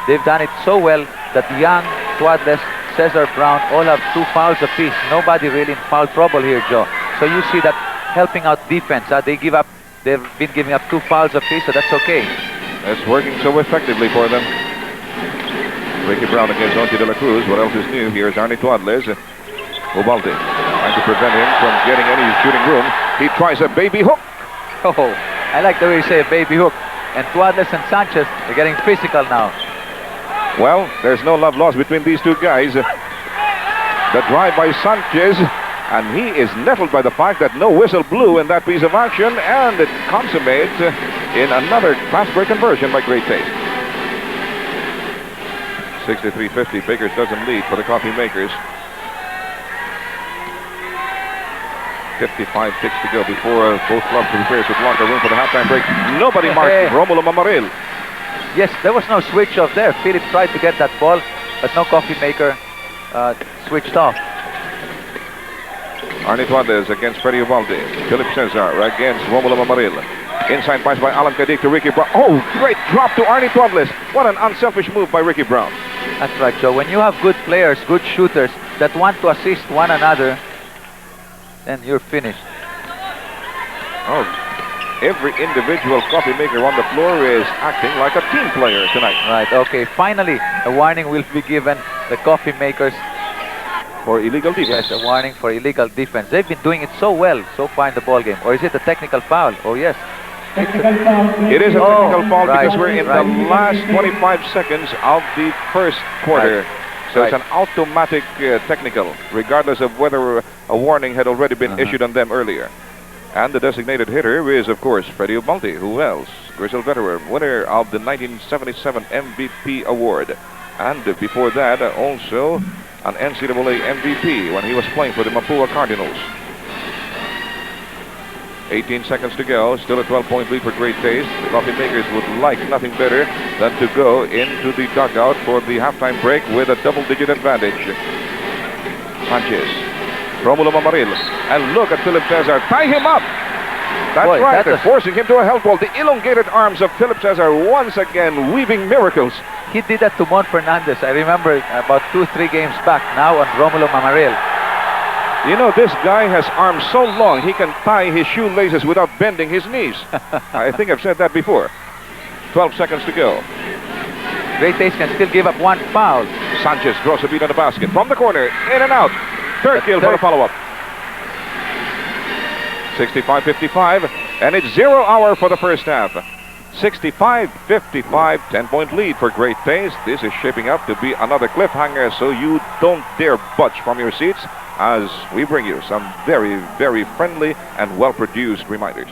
they've done it so well that Young, Tuadles, Cesar Brown all have 2 fouls apiece. Nobody really in foul trouble here, Joe. So you see that helping out defense. They've been giving up 2 fouls apiece, so that's okay. It's working so effectively for them. Ricky Brown against Onchi de la Cruz. What else is new? Here's Arnie Tuadles. Ubaldi trying to prevent him from getting any shooting room. He tries a baby hook. Oh, I like the way you say a baby hook. And Tuadles and Sanchez are getting physical now. Well, there's no love lost between these 2 guys. The drive by Sanchez, and he is nettled by the fact that no whistle blew in that piece of action, and it consummates in another fast break conversion by Great Taste. 63-50. Baker's doesn't lead for the coffee makers. 55 ticks to go before both clubs prepare to block the room for the halftime break. Nobody marked Romulo Mamaril. Yes, there was no switch off there. Philip tried to get that ball, but no coffee maker switched off. Arnie Tuadles against Freddie Ubaldi. Philip Cesar against Romulo Mamaril. Inside pass by Alan Kaideka to Ricky Brown. Oh, great drop to Arnie Tuadles. What an unselfish move by Ricky Brown. That's right, Joe. When you have good players, good shooters that want to assist one another, then you're finished. Oh, every individual coffee maker on the floor is acting like a team player tonight. Right, okay. Finally, a warning will be given the coffee makers. For illegal defense. Yes, a warning for illegal defense. They've been doing it so well so far in the ball game. Or is it a technical foul? Oh, yes. Technical foul. It is a technical foul right, because we're in right. the last 25 seconds of the first quarter. Right. So Right. it's an automatic technical, regardless of whether a warning had already been issued on them earlier. And the designated hitter is, of course, Freddie Ubaldi. Who else? Grizzled veteran, winner of the 1977 MVP award. And before that, also an NCAA MVP when he was playing for the Mapua Cardinals. 18 seconds to go, still a 12-point lead for Great Taste. The coffee makers would like nothing better than to go into the dugout for the halftime break with a double-digit advantage. Sanchez, Romulo Mamaril, and look at Philip Cesar, tie him up! That's Boy, right, that's they're forcing him to a help ball. The elongated arms of Philip Cesar once again weaving miracles. He did that to Mon Fernandez. I remember about 2-3 games back now on Romulo Mamaril. You know, this guy has arms so long he can tie his shoelaces without bending his knees. I think I've said that before. 12 seconds to go. Great Taste can still give up one foul. Sanchez draws a beat on the basket. From the corner, in and out. Third kill for the follow-up. 65-55, and it's 0 hour for the first half. 65-55, 10-point lead for Great Taste. This is shaping up to be another cliffhanger, so you don't dare budge from your seats as we bring you some very, very friendly and well-produced reminders.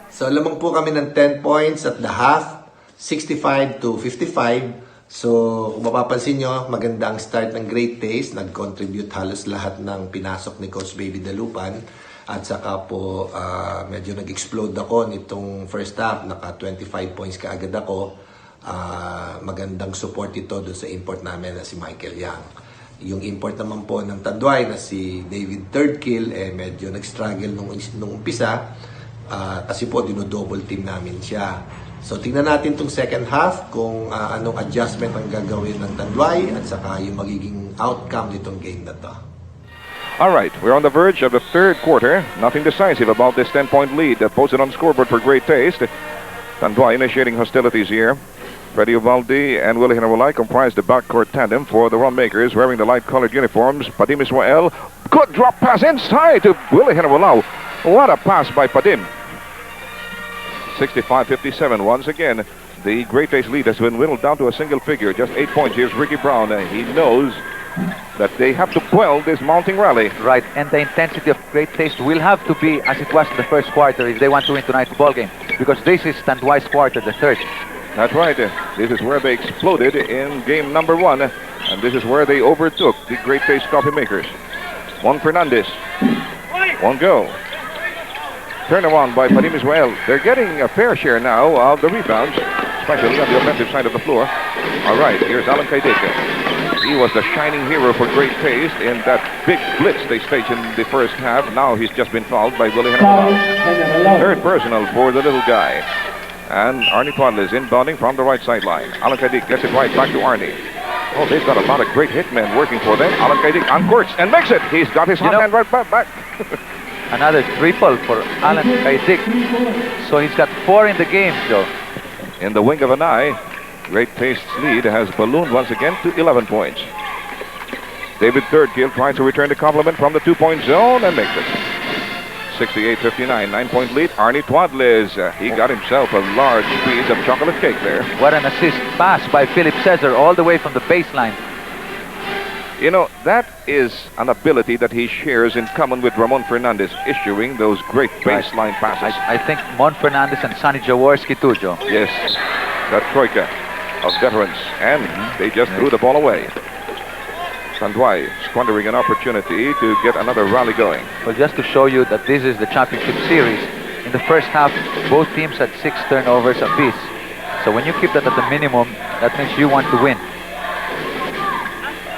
So lamang po kami ng 10 points at the half, 65-55. So kung mapapansin nyo, maganda ang start ng Great Taste. Nag-contribute halos lahat ng pinasok ni Coach Baby Dalupan. At saka po, medyo nag-explode ako nitong first half. Naka 25 points kaagad ako. Magandang support ito doon sa import namin na si Michael Yang. Yung import naman po ng Tanduay na si David third kill, medyo nag-struggle nung umpisa. Kasi po, dino-double team namin siya. So, tingnan natin itong second half kung anong adjustment ang gagawin ng Tanduay at saka yung magiging outcome nitong game na to. All right, we're on the verge of the third quarter. Nothing decisive about this 10-point lead posted on the scoreboard for Great Taste. Tanduay initiating hostilities here. Freddie Ubaldi and Willie Hinarawalai comprise the backcourt tandem for the Rum Makers, wearing the light-colored uniforms. Padim Israel, good drop pass inside to Willie Hinarawalai. What a pass by Padim. 65-57 once again. The Great Taste lead has been whittled down to a single figure, just 8 points. Here's Ricky Brown. He knows that they have to quell this mounting rally. Right, and the intensity of Great Taste will have to be as it was in the first quarter if they want to win tonight's ball game. Because this is Tanduay's quarter, the third. That's right. This is where they exploded in game number 1. And this is where they overtook the Great Taste coffee makers. Mon Fernandez won't go. Turnaround by Padim Israel. They're getting a fair share now of the rebounds, especially on the offensive side of the floor. All right, here's Alan Kaideka. He was the shining hero for Great Taste in that big blitz they staged in the first half. Now he's just been fouled by Willie Hinarawalai. Third personal for the little guy. And Arnie Tuadles inbounding from the right sideline. Alan Kaideka gets it right back to Arnie. Oh, they've got a lot of great hitmen working for them. Alan Kaideka uncorks and makes it. He's got his hot hand right back. Another triple for Alan Kaideka. So he's got 4 in the game, Joe. In the wink of an eye, Great Taste's lead has ballooned once again to 11 points. David Thirdkill tries to return the compliment from the 2-point zone and makes it. 68-59, 9-point lead. Arnie Tuadles, he got himself a large piece of chocolate cake there. What an assist pass by Philip Cesar all the way from the baseline. You know, that is an ability that he shares in common with Ramon Fernandez, issuing those great baseline passes. I think Mon Fernandez and Sonny Jaworski too, Joe. Yes, that troika. of veterans, and they just threw the ball away. Tanduay squandering an opportunity to get another rally going. Well, just to show you that this is the championship series, in the first half, both teams had 6 turnovers apiece. So when you keep that at the minimum, that means you want to win.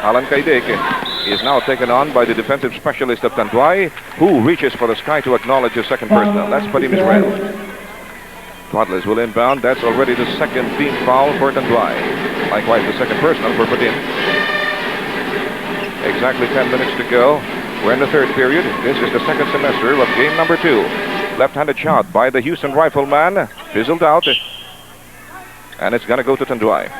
Alan Kaideka is now taken on by the defensive specialist of Tanduay, who reaches for the sky to acknowledge his second personal. That's Padim Israel. Twadless will inbound. That's already the second team foul for Tanduay. Likewise, the second personal for Padim. Exactly 10 minutes to go. We're in the third period. This is the second semester of game number 2. Left-handed shot by the Houston Rifleman. Fizzled out. And it's going to go to Tanduay.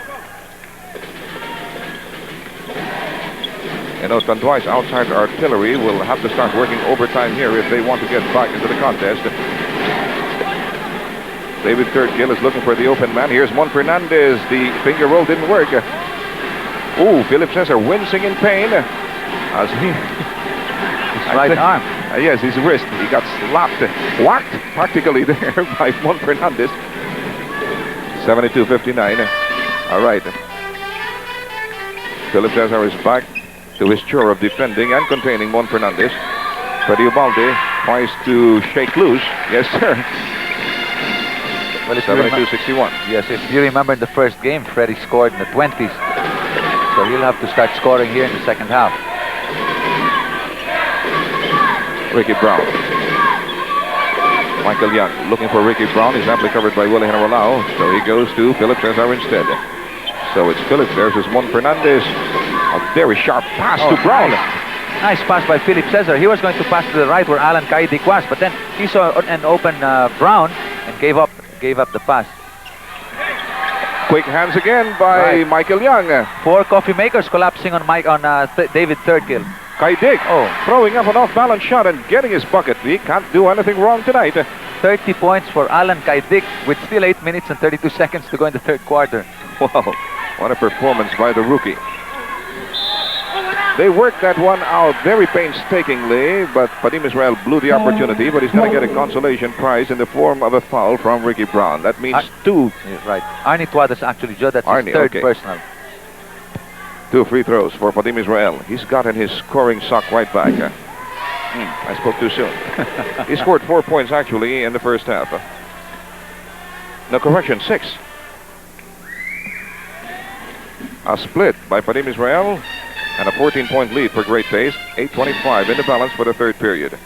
You know, Tanduay's outside artillery will have to start working overtime here if they want to get back into the contest. David Thirdkill is looking for the open man. Here's Mon Fernandez. The finger roll didn't work. Ooh, Philip Cesar wincing in pain as he... His right arm. Yes, his wrist. He got slapped, whacked practically there by Mon Fernandez. 72-59. All right. Philip Cesar is back to his chore of defending and containing Mon Fernandez. Freddy Ubalde tries to shake loose. Yes, sir. Well, 72-61. Yes, if you remember in the first game, Freddy scored in the 20s. So he'll have to start scoring here in the second half. Ricky Brown. Michael Young looking for Ricky Brown. He's amply covered by Willie Henry-Walao. So he goes to Philip Cesar instead. So it's Philip. There's his Mon Fernandez. A very sharp pass to Brown. Nice pass by Philip Cesar. He was going to pass to the right where Alan Kaidaki was, but then he saw an open Brown and gave up the pass. Quick hands again by Michael Young. 4 coffee makers collapsing on David Thirdkill. Kaidek throwing up an off-balance shot and getting his bucket. He can't do anything wrong tonight. 30 points for Alan Kaidek with still 8 minutes and 32 seconds to go in the third quarter. Wow, what a performance by the rookie. They worked that one out very painstakingly, but Padim Israel blew the opportunity, but he's going to get a consolation prize in the form of a foul from Ricky Brown. That means 2. Right. Arnie Twadas actually, Joe, that's his third personal. 2 free throws for Padim Israel. He's gotten his scoring sock right back. I spoke too soon. He scored 4 points actually in the first half. No, correction, 6. A split by Padim Israel. And a 14-point lead for Great Taste. 8:25 in the balance for the third period.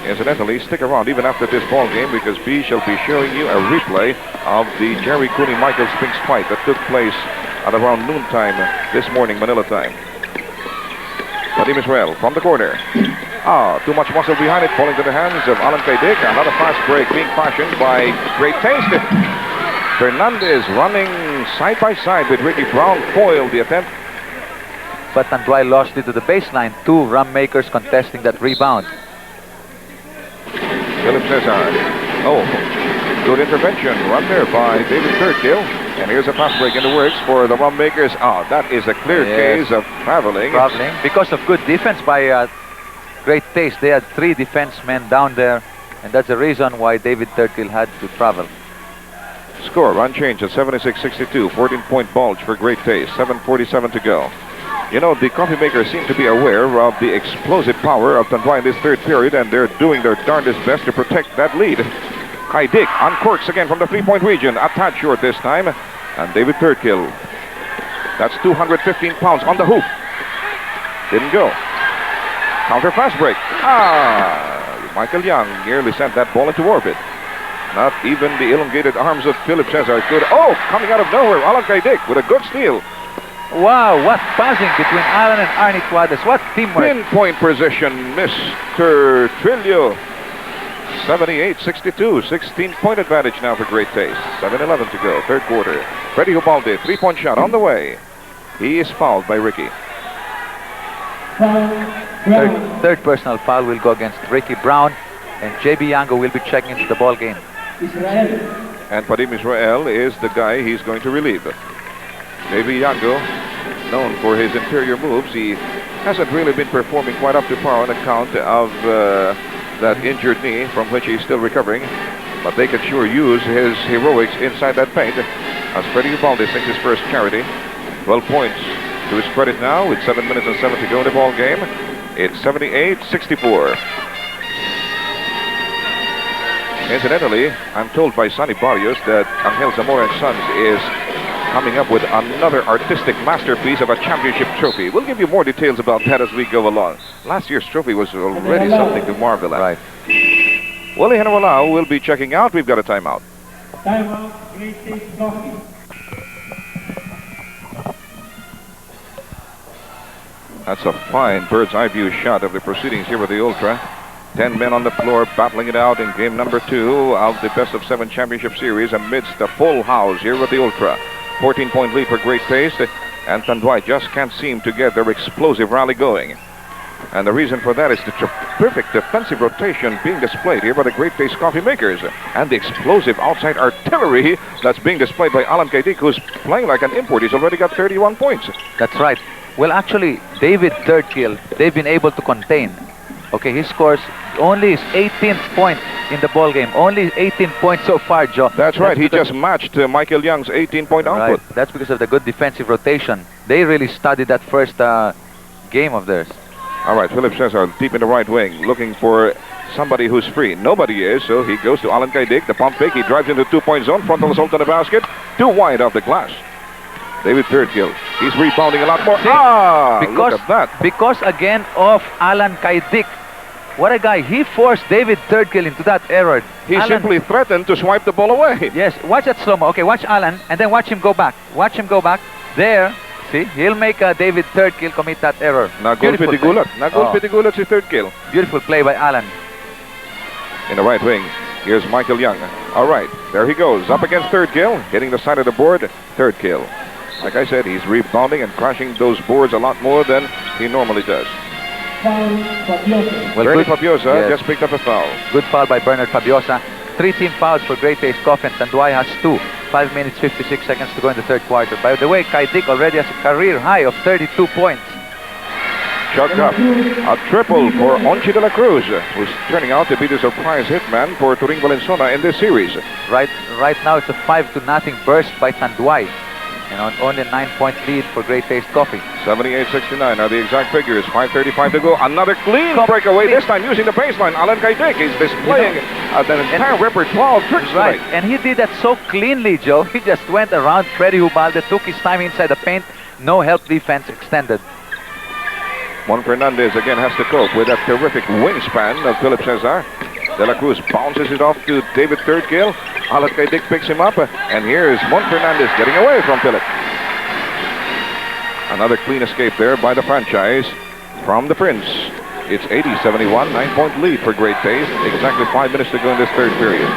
Incidentally, stick around even after this ball game because B shall be showing you a replay of the Jerry Cooney-Michael Spinks fight that took place at around noontime this morning, Manila time. Padim Israel from the corner. Too much muscle behind it, falling to the hands of Alan Kaideka. Another fast break being fashioned by Great Taste. Fernandez running side by side with Ricky Brown, foiled the attempt. But Tanduay lost it to the baseline. 2 rum makers contesting that rebound. Philip Cesar. Good intervention run there by David Thirdkill. And here's a fast break in the works for the rum makers. That is a clear case of traveling. Because of good defense by Great Taste. They had 3 defensemen down there. And that's the reason why David Thirdkill had to travel. Score unchanged at 76-62. 14-point bulge for Great Taste. 7:47 to go. You know, the coffee makers seem to be aware of the explosive power of Tanduay in this third period, and they're doing their darndest best to protect that lead. Kaidek uncorks again from the 3-point region. A tad short this time. And David Thirdkill. That's 215 pounds on the hoop. Didn't go. Counter fast break. Michael Young nearly sent that ball into orbit. Not even the elongated arms of Philip Cesar could. Coming out of nowhere, Alan Kaidek with a good steal. Wow, what passing between Alan and Arnie Twadas. What teamwork. Pinpoint precision, Mr. Trillo. 78-62. 16-point advantage now for Great Taste. 7:11 to go, third quarter. Freddy Ubalde, 3-point shot on the way. He is fouled by Ricky. Third personal foul will go against Ricky Brown. And JB Yango will be checking into the ball game. And Padim Israel is the guy he's going to relieve. JB Yango, known for his interior moves, he hasn't really been performing quite up to par on account of that injured knee from which he's still recovering. But they can sure use his heroics inside that paint. as Freddie Ubaldi sinks his first charity. 12 points to his credit now with 7 minutes and 7 to go in the ball game. It's 78-64. Incidentally, I'm told by Sonny Barrios that Angel Zamora and Sons is coming up with another artistic masterpiece of a championship trophy. We'll give you more details about that as we go along. Last year's trophy was already something to marvel at. Right. Wally Henawalao will be checking out. We've got a timeout. Timeout, Great Taste Coffee. That's a fine bird's eye view shot of the proceedings here with the Ultra. 10 men on the floor battling it out in game number 2 of the best of 7 championship series amidst a full house here with the Ultra. 14-point lead for Great Taste, and Tanduay just can't seem to get their explosive rally going. And the reason for that is the perfect defensive rotation being displayed here by the Great Taste coffee makers, and the explosive outside artillery that's being displayed by Alan Kaideka, who's playing like an import. He's already got 31 points. That's right. Well, actually, David Thirdkill, they've been able to contain. Okay, he scores only his 18th point in the ball game. Only 18 points so far, Joe. That's right. He just matched Michael Young's 18-point output. Right. That's because of the good defensive rotation. They really studied that first game of theirs. All right, Philip Cesar deep in the right wing, looking for somebody who's free. Nobody is, so he goes to Alan Kaidek. The pump fake, he drives into the 2-point zone. Frontal assault on the basket. Too wide of the glass. David Thirdkill. He's rebounding a lot more. Look at that. Because again of Alan Kaidek. What a guy. He forced David Thirdkill into that error. He simply threatened to swipe the ball away. Yes, watch that slow-mo. Okay, watch Alan, and then watch him go back. Watch him go back. There. See, he'll make David Thirdkill commit that error. Nagul pitigulat si Thirdkill. Beautiful play by Alan. In the right wing, here's Michael Young. All right, there he goes. Up against Thirdkill, hitting the side of the board. Thirdkill. Like I said, he's rebounding and crashing those boards a lot more than he normally does. Well, Bernie Fabiosa just picked up a foul. Good foul by Bernard Fabiosa. 3 team fouls for Great Taste Coffee, and Tanduay has 2. 5 minutes, 56 seconds to go in the third quarter. By the way, Kaidek already has a career high of 32 points. Chucked up. A triple for Onchi de la Cruz, who's turning out to be the surprise hitman for Turing Valenzuela in this series. Right now, it's a 5-0 burst by Tanduay. And only a 9-point lead for Great Taste Coffee. 78-69 are the exact figures. 5:35 to go. Another clean breakaway, this time using the baseline. Alan Kaidek is displaying an entire repertoire of tricks tonight. And he did that so cleanly, Joe. He just went around Freddie Ubalde, took his time inside the paint. No help defense extended. Juan Fernandez again has to cope with that terrific wingspan of Philip Cesar. De La Cruz bounces it off to David Thirdkill. Alan Kaidek picks him up, and here's Mon Fernandez getting away from Philip. Another clean escape there by the franchise from the Prince. It's 80-71, 9-point lead for Great Taste. Exactly 5 minutes to go in this third period.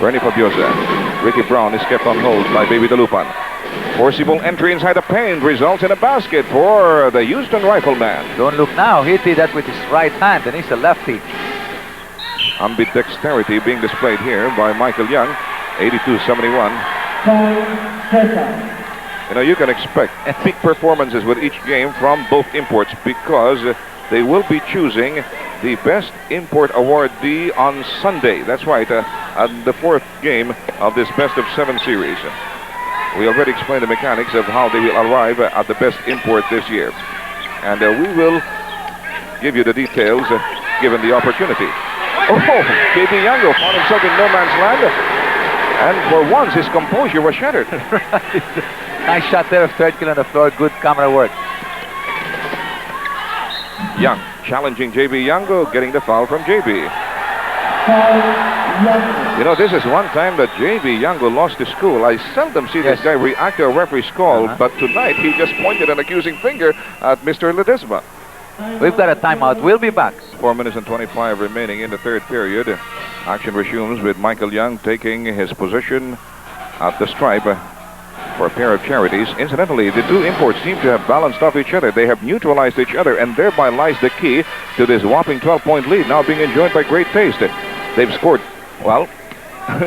Bernie Fabiosa. Ricky Brown is kept on hold by Baby Dalupan. Forcible entry inside the paint results in a basket for the Houston Rifleman. Don't look now. He did that with his right hand, and he's a lefty. Ambidexterity being displayed here by Michael Young. 82-71. You know, you can expect peak performances with each game from both imports because they will be choosing the best import awardee on Sunday. That's right, on the 4th game of this best of 7 series. We already explained the mechanics of how they will arrive at the best import this year. And we will give you the details given the opportunity. Oh, JB Yango found himself in no man's land. And for once, his composure was shattered. Nice shot there of Thirdkill on the floor. Good camera work. Young challenging JB Yango, getting the foul from JB. You know, this is one time that JB Yango lost his cool. I seldom see this guy react to a referee's call, but tonight he just pointed an accusing finger at Mr. Ledesma. We've got a timeout. We'll be back. 4 minutes and 25 remaining in the third period. Action resumes with Michael Young taking his position at the stripe for a pair of charities. Incidentally, the two imports seem to have balanced off each other. They have neutralized each other, and thereby lies the key to this whopping 12-point lead now being enjoyed by Great Taste. They've scored, well,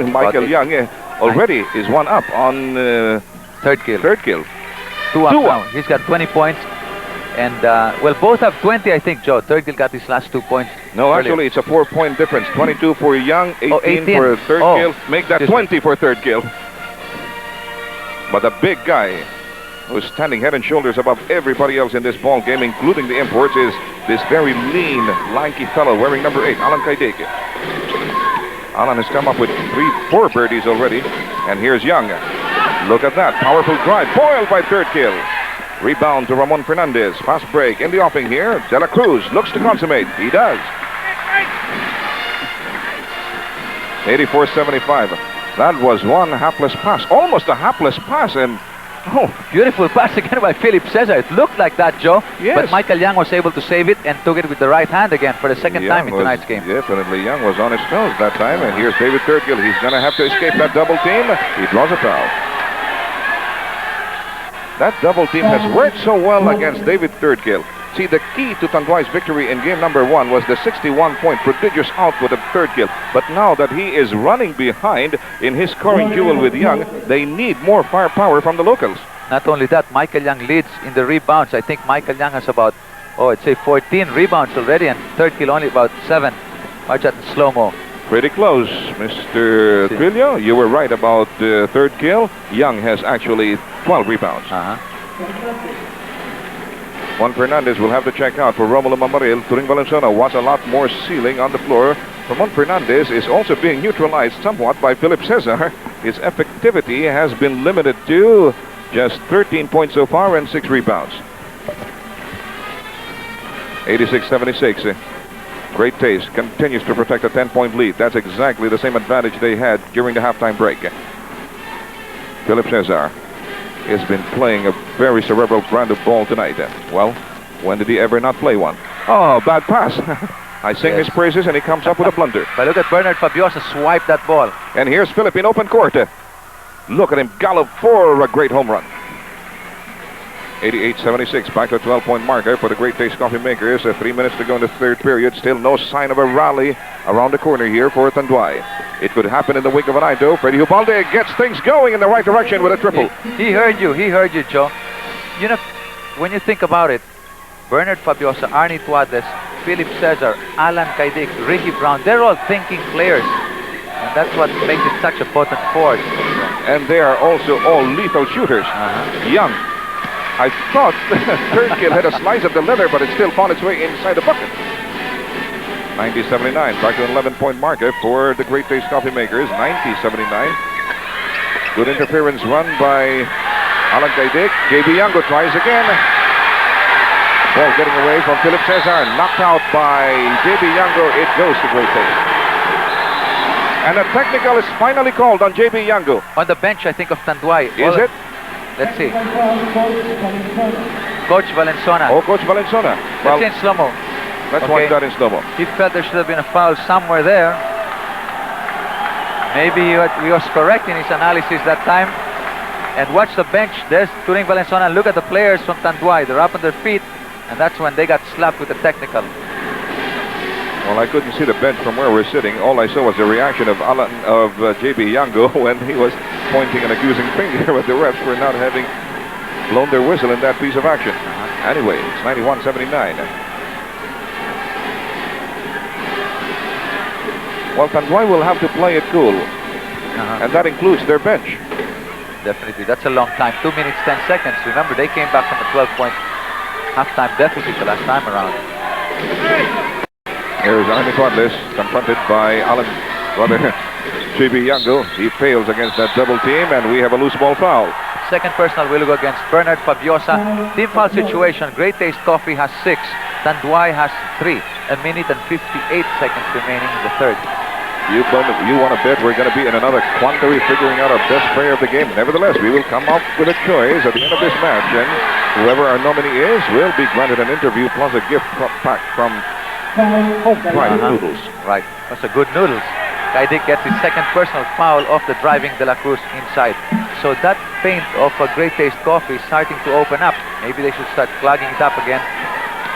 Michael Young already is one up on Thirdkill. 2 up now. He's got 20 points. And, well, both have 20, I think, Joe. Thirdkill got his last 2 points. No, earlier. Actually, it's a 4-point difference. 22 for Young, 18, for Thirdkill. Make that 20 for Thirdkill. But the big guy who's standing head and shoulders above everybody else in this ball game, including the imports, is this very lean, lanky fellow wearing number 8, Alan Kaideka. Alan has come up with 4 birdies already. And here's Young. Look at that. Powerful drive. Foiled by third kill. Rebound to Ramon Fernandez. Fast break in the offing here. De La Cruz looks to consummate. He does. 84-75. That was one hapless pass. Almost a hapless pass. And beautiful pass again by Philip Cesar. It looked like that, Joe. Yes. But Michael Young was able to save it and took it with the right hand again for the second time in tonight's game. Definitely, Young was on his toes that time. And here's David Thurgill. He's going to have to escape that double team. He draws a foul. That double team has worked so well against David Thurgill. See, the key to Tanduay's victory in game number 1 was the 61-point prodigious output of Thurgill. But now that he is running behind in his scoring duel with Young, they need more firepower from the locals. Not only that, Michael Young leads in the rebounds. I think Michael Young has about, I'd say 14 rebounds already, and Thurgill only about 7. Watch that in slow-mo. Pretty close, Mr. Trillo. You were right about Thurgill. Young has actually 12 rebounds. Juan Fernandez will have to check out for Romulo Mamaril. Turing Valenzuela wants a lot more ceiling on the floor. Ramon Fernandez is also being neutralized somewhat by Philip Cesar. His effectivity has been limited to just 13 points so far and 6 rebounds. 86-76. Great Taste continues to protect a 10-point lead. That's exactly the same advantage they had during the halftime break. Philip Cesar has been playing a very cerebral brand of ball tonight. Well, when did he ever not play one? Oh, bad pass. I sing his praises and he comes up with a blunder. But look at Bernard Fabiosa swipe that ball. And here's Philip in open court. Look at him gallop for a great home run. 88-76, back to a 12-point marker for the Great Taste Coffee Makers. 3 minutes to go in the third period. Still no sign of a rally around the corner here for Tanduay. It could happen in the wink of an eye, though. Freddy Ubalde gets things going in the right direction with a triple. He heard you, Joe. You know, when you think about it, Bernard Fabiosa, Arnie Tuades, Philip Cesar, Alan Kaidik, Ricky Brown, they're all thinking players. And that's what makes it such a potent force. And they are also all lethal shooters. Young. I thought Thurgill had a slice of the leather, but it still found its way inside the bucket. 90-79, back to an 11-point marker for the Great Taste Coffee Makers. 90-79. Good interference run by Alan Kaidik. JB Yango tries again. Ball getting away from Philip Cesar. Knocked out by JB Yango. It goes to Great Taste. And a technical is finally called on JB Yango. On the bench, I think, of Tanduay. Is it? Let's see. Coach Valenzuela. Oh, Coach Valenzuela. Well, let's see in slow-mo. Let's watch that in slow-mo. He felt there should have been a foul somewhere there. Maybe he was correct in his analysis that time. And watch the bench. There's Turing Valenzuela. Look at the players from Tanduay. They're up on their feet. And that's when they got slapped with a technical. Well, I couldn't see the bench from where we're sitting. All I saw was the reaction of JB Yango when he was pointing an accusing finger at the refs for not having blown their whistle in that piece of action. Anyway, it's 91-79. Well, Tanduay will have to play it cool. And that includes their bench. Definitely. That's a long time. 2 minutes, 10 seconds. Remember, they came back from a 12-point halftime deficit the last time around. Here's Arnie Cordless, confronted by JB Yango. He fails against that double team, and we have a loose ball foul. Second personal will go against Bernard Fabiosa. Team foul situation. Great Taste Coffee has 6. Tanduay has 3. 1 minute and 58 seconds remaining in the third. You want to bet we're going to be in another quandary figuring out our best player of the game. Nevertheless, we will come up with a choice at the end of this match, and whoever our nominee is will be granted an interview plus a gift pack from Home Pride Noodles. Right, that's a good noodles. Kaidik gets his second personal foul off the driving De La Cruz inside. So that feint of a Great Taste Coffee is starting to open up. Maybe they should start plugging it up again.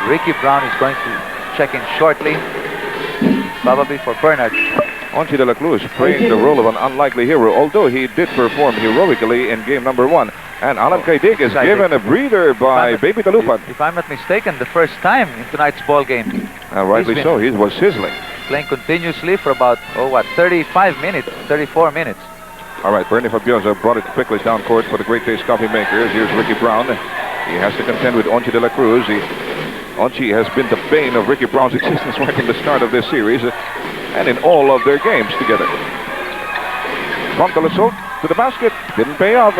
Ricky Brown is going to check in shortly, probably for Bernard. Onchi De La Cruz playing the role of an unlikely hero, although he did perform heroically in game number 1. And Alan Kaidik is given a breather by Baby Talupan. If I'm not mistaken, the first time in tonight's ball game. Rightly so, he was sizzling. Playing continuously for about, 35 minutes, 34 minutes. All right, Bernie Fabiosa brought it quickly down court for the Great Taste Coffee Makers. Here's Ricky Brown. He has to contend with Onchi de la Cruz. Onchi has been the bane of Ricky Brown's existence right from the start of this series and in all of their games together. From Talasot to the basket. Didn't pay off.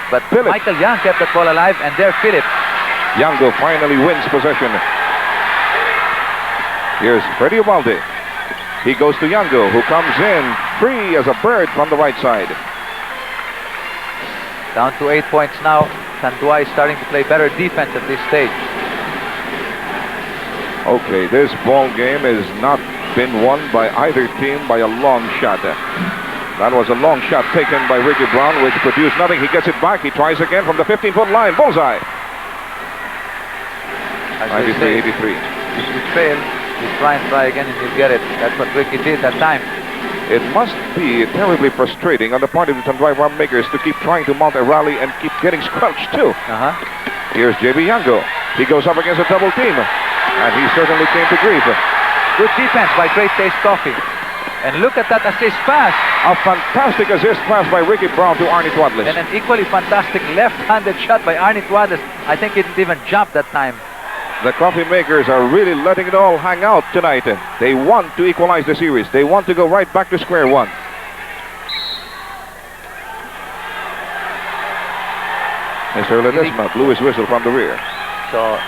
But Philip. Michael Young kept that ball alive, and there Philip. Yango finally wins possession. Here's Freddie Ubalde. He goes to Yango, who comes in free as a bird from the right side. Down to 8 points now. Tanduay is starting to play better defense at this stage. Okay, this ball game has not been won by either team by a long shot. That was a long shot taken by Ricky Brown, which produced nothing. He gets it back. He tries again from the 15-foot line. Bullseye. 93-83. If you fail, you try again and you get it. That's what Ricky did that time. It must be terribly frustrating on the part of the Tanduay Rum Makers to keep trying to mount a rally and keep getting squelched too. Here's JB Yango. He goes up against a double team, and he certainly came to grief. Good defense by Great Taste Coffee. And look at that assist pass. A fantastic assist pass by Ricky Brown to Arnie Tuadles. And an equally fantastic left-handed shot by Arnie Tuadles. I think he didn't even jump that time. The Coffee Makers are really letting it all hang out tonight. They want to equalize the series. They want to go right back to square one. Mr. Ledesma blew his whistle from the rear. So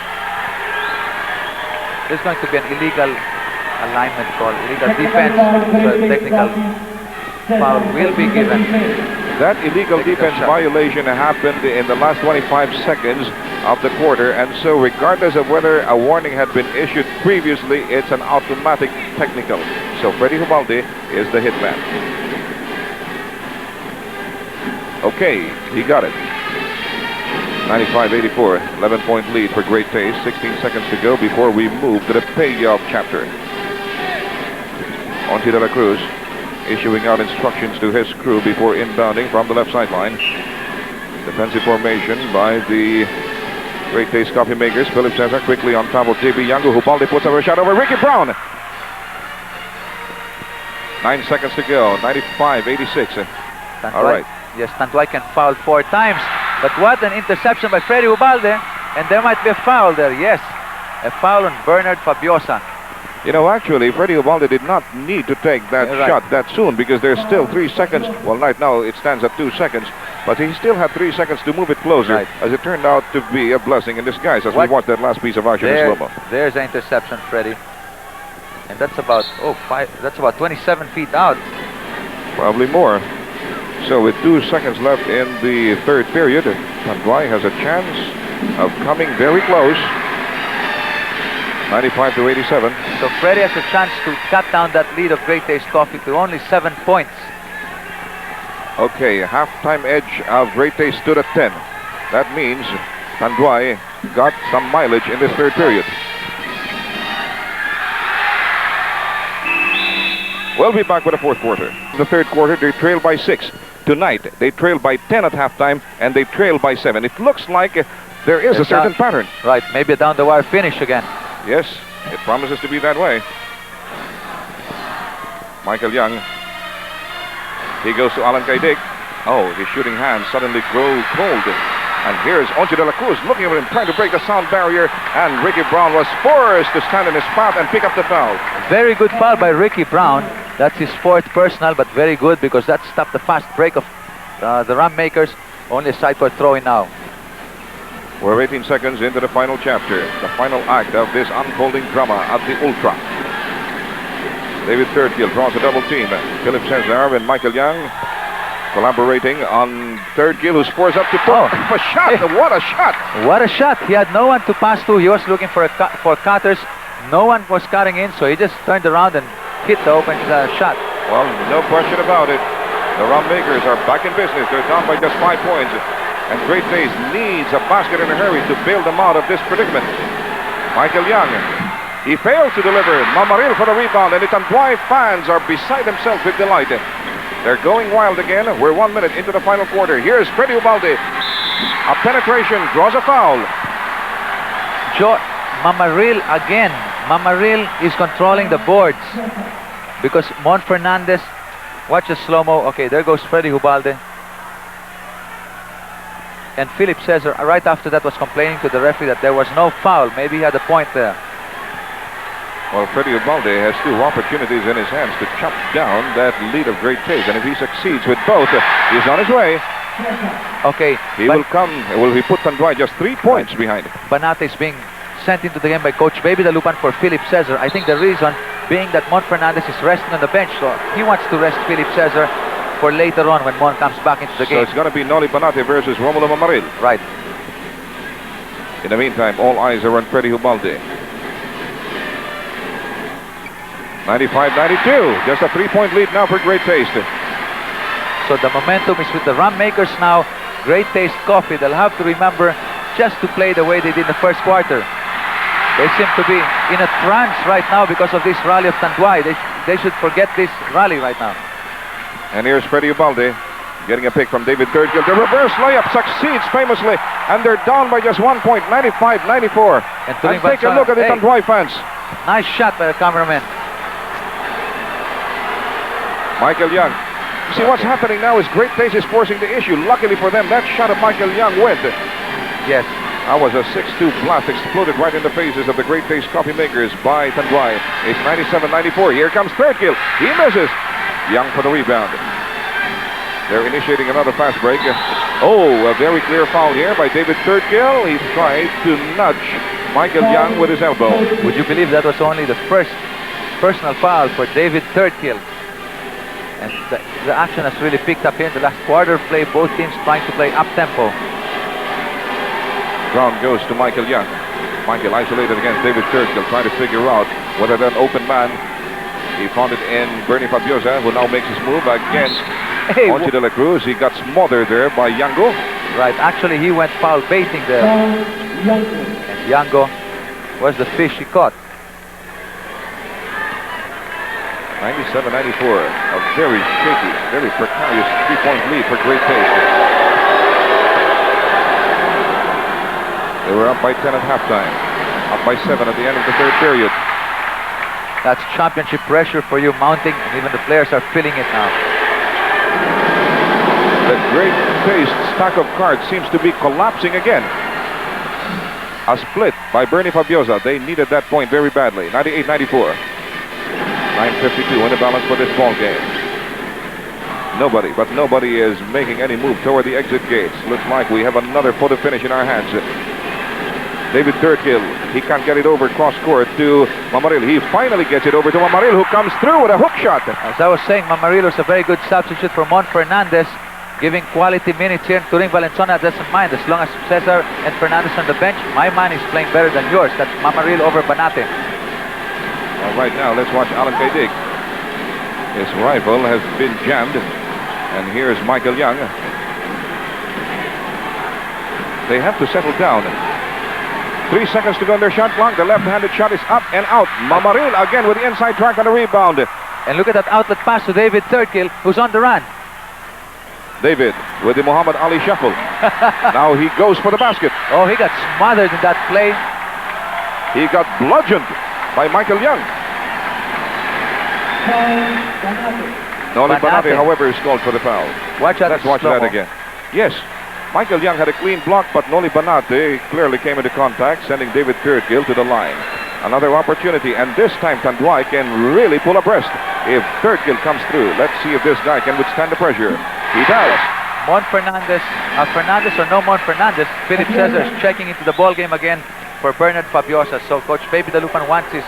there's going to be an illegal alignment call. Illegal defense, so a technical foul will be given. That illegal defense violation happened in the last 25 seconds of the quarter, and so regardless of whether a warning had been issued previously, it's an automatic technical. So Freddie Ubalde is the hitman. Okay, he got it. 95-84, 11-point lead for Great Taste. 16 seconds to go before we move to the payoff chapter. Onchi de la Cruz issuing out instructions to his crew before inbounding from the left sideline. Defensive formation by the Great Taste Coffee Makers. Philip Cesar quickly on top of JB Yango. Ubalde puts up a shot over Ricky Brown. 9 seconds to go. 95-86. All right. Yes, Tanduay can foul 4 times. But what an interception by Freddie Ubalde. And there might be a foul there. Yes, a foul on Bernard Fabiosa. You know, actually, Freddie Ubalde did not need to take that shot that soon because there's still 3 seconds. Well, right now it stands at 2 seconds, but he still had 3 seconds to move it closer, as it turned out to be a blessing in disguise as we watched that last piece of action in slow-mo. There's an interception, Freddie. And that's about, that's about 27 feet out. Probably more. So with 2 seconds left in the third period, Tanduay has a chance of coming very close. 95-87. So Freddie has a chance to cut down that lead of Great Taste Coffee to only 7 points. Okay, halftime edge of Great Taste stood at 10. That means Tanduay got some mileage in this third period. We'll be back with the fourth quarter. The third quarter, they trailed by 6. Tonight, they trailed by 10 at halftime, and they trailed by 7. It looks like there is a certain pattern. Right, maybe a down-the-wire finish again. Yes, it promises to be that way. Michael Young. He goes to Alan Kaidek. Oh, his shooting hands suddenly grow cold. And here's Onchi de la Cruz looking at him, trying to break the sound barrier. And Ricky Brown was forced to stand in his path and pick up the foul. Very good foul by Ricky Brown. That's his 4th personal, but very good because that stopped the fast break of the Rum Makers. Only a side court throw-in now. We're 18 seconds into the final chapter, the final act of this unfolding drama at the Ultra. David Thirdfield draws a double team. Philip Cesar and Michael Young collaborating on Thirdfield, who scores up to a shot. What a shot! What a shot! He had no one to pass to. He was looking for cutters. No one was cutting in, so he just turned around and hit the open shot. Well, no question about it. The Rum Makers are back in business. They're down by just 5 points. And Great Taste needs a basket in a hurry to bail them out of this predicament. Michael Young, he fails to deliver. Mamaril for the rebound, and the Tanduay fans are beside themselves with delight. They're going wild again. We're 1 minute into the final quarter. Here's Freddie Ubalde. A penetration, draws a foul. Mamaril again. Mamaril is controlling the boards because Mon Fernandez Watch the slow-mo. Okay, there goes Freddy Hubalde. And Philip Cesar, right after that, was complaining to the referee that there was no foul. Maybe he had a point there. Well, Freddy Ubalde has two opportunities in his hands to chop down that lead of Great Taste. And if he succeeds with both, he's on his way. Okay. He will put Tanduay just 3 points behind him. Banate is being sent into the game by Coach Baby Dalupan for Philip Cesar. I think the reason being that Mon Fernandez is resting on the bench, so he wants to rest Philip Cesar for later on when Mon comes back into the game. So it's going to be Noli Banate versus Romulo Mamaril. Right. In the meantime, all eyes are on Freddy Ubalde. 95-92. Just a 3-point lead now for Great Taste. So the momentum is with the rum makers now. Great Taste Coffee, they'll have to remember just to play the way they did in the first quarter. They seem to be in a trance right now because of this rally of Tanduay. They should forget this rally right now. And here's Freddy Ubalde getting a pick from David Thirdgill. The reverse layup succeeds famously, and they're down by just 1 point, 95-94. And take a look at the Tanduay fans. Nice shot by the cameraman. Michael Young. You see, what's happening now is Great Taste is forcing the issue. Luckily for them, that shot of Michael Young went. Yes. That was a 6-2 blast, exploded right in the faces of the Great Taste coffee makers by Tanduay. It's 97-94. Here comes Thirdgill. He misses. Young for the rebound. They're initiating another fast break. Oh, a very clear foul here by David Thirdgill. He tried to nudge Michael Young with his elbow. Would you believe that was only the first personal foul for David Thirdgill? And the action has really picked up here in the last quarter of play. Both teams trying to play up-tempo. Ground goes to Michael Young. Michael isolated against David Thirdgill, trying to figure out whether that open man. He found it in Bernie Fabiosa, who now makes his move against Onchi de la Cruz. He got smothered there by Yango. Right, actually he went foul baiting there. And Yango was the fish he caught. 97-94, a very shaky, very precarious 3-point lead for Great Taste. They were up by 10 at halftime, up by 7 at the end of the third period. That's championship pressure for you mounting, and even the players are feeling it now. The Great Taste stack of cards seems to be collapsing again. A split by Bernie Fabiosa. They needed that point very badly. 98-94. 9:52 in the balance for this ball game. Nobody is making any move toward the exit gates. Looks like we have another photo finish in our hands. David Thirdgill, he can't get it over cross court to Mamaril. He finally gets it over to Mamaril, who comes through with a hook shot. As I was saying, Mamaril is a very good substitute for Mon Fernandez, giving quality minutes here. Turing Valenzuela doesn't mind as long as Cesar and Fernandez on the bench. My man is playing better than yours. That's Mamaril over Banate. Well, right now, let's watch Alan Kaideka. His rifle has been jammed. And here's Michael Young. They have to settle down. 3 seconds to go on their shot clock. The left-handed shot is up and out. Mamaril again with the inside track on the rebound. And look at that outlet pass to David Thirdgill, who's on the run. David with the Muhammad Ali shuffle. Now he goes for the basket. Oh, he got smothered in that play. He got bludgeoned by Michael Young. Noli Banate, however, is called for the foul. Let's watch that again. Yes, Michael Young had a clean block, but Noli Banate clearly came into contact, sending David Thirdgill to the line. Another opportunity, and this time Tanduay can really pull abreast if Thirdgill comes through. Let's see if this guy can withstand the pressure. He does. Mon Fernandez, Fernandez or no Mon Fernandez, Philip Cesar is checking into the ball game again for Bernard Fabiosa. So Coach Baby Dalupan wants his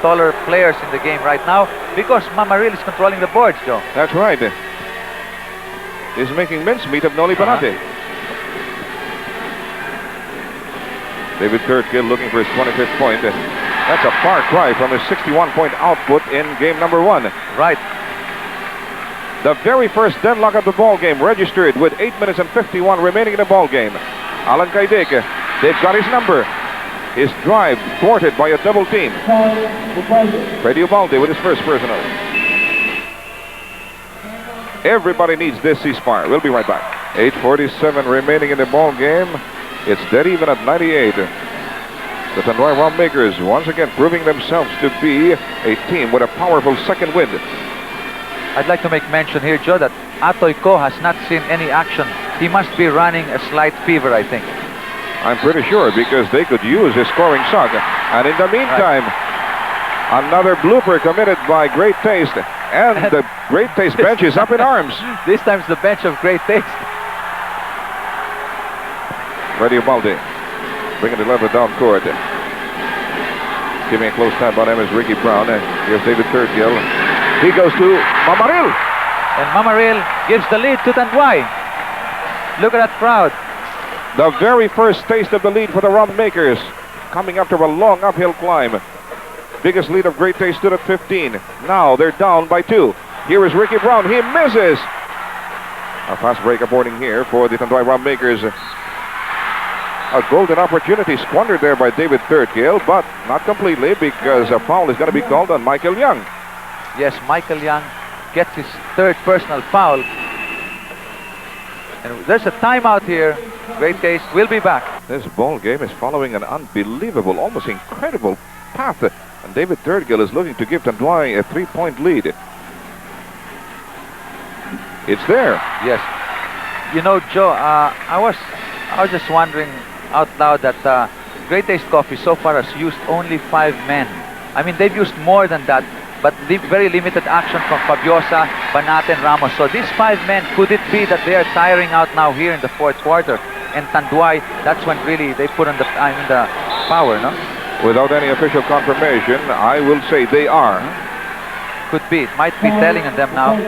taller players in the game right now because Mamaril is controlling the boards, Joe. That's right. He's making mincemeat of Noli Banate. David Thirdgill looking for his 25th point. That's a far cry from his 61-point output in game number 1. Right. The very first deadlock of the ball game registered with 8 minutes and 51 remaining in the ball game. Alan Kaideka, they've got his number. His drive thwarted by a double team. Freddy Ubalde with his first personal. Everybody needs this ceasefire. We'll be right back. 8:47 remaining in the ball game. It's dead even at 98. The Tanduay Rum Makers once again proving themselves to be a team with a powerful second wind. I'd like to make mention here, Joe, that Atoy Ko has not seen any action. He must be running a slight fever, I think. I'm pretty sure, because they could use his scoring suck. And in the meantime, another blooper committed by Great Taste. And the Great Taste bench is up in arms. This time it's the bench of Great Taste. Freddy Ubaldi bringing the level down court. Giving a close tab on him is Ricky Brown. Here's David Thirdgill. He goes to Mamaril. And Mamaril gives the lead to Tanduay. Look at that crowd. The very first taste of the lead for the Rum Makers. Coming after a long uphill climb. Biggest lead of Great Taste stood at 15. Now they're down by 2. Here is Ricky Brown. He misses. A fast break aborting here for the Tanduay Rum Makers. A golden opportunity squandered there by David Thirdgill, but not completely, because a foul is going to be called on Michael Young. Yes, Michael Young gets his third personal foul. And there's a timeout here. Great Taste will be back. This ball game is following an unbelievable, almost incredible path. And David Thirdgill is looking to give Tanduay a 3-point lead. It's there. Yes. You know, Joe, I was just wondering out loud that Great Taste Coffee so far has used only 5 men. I mean, they've used more than that, but very limited action from Fabiosa, Banate, and Ramos. So these 5 men, could it be that they are tiring out now here in the 4th quarter? And Tanduay, that's when really they put on the power, no? Without any official confirmation, I will say they are. Could be. It might be telling on them now.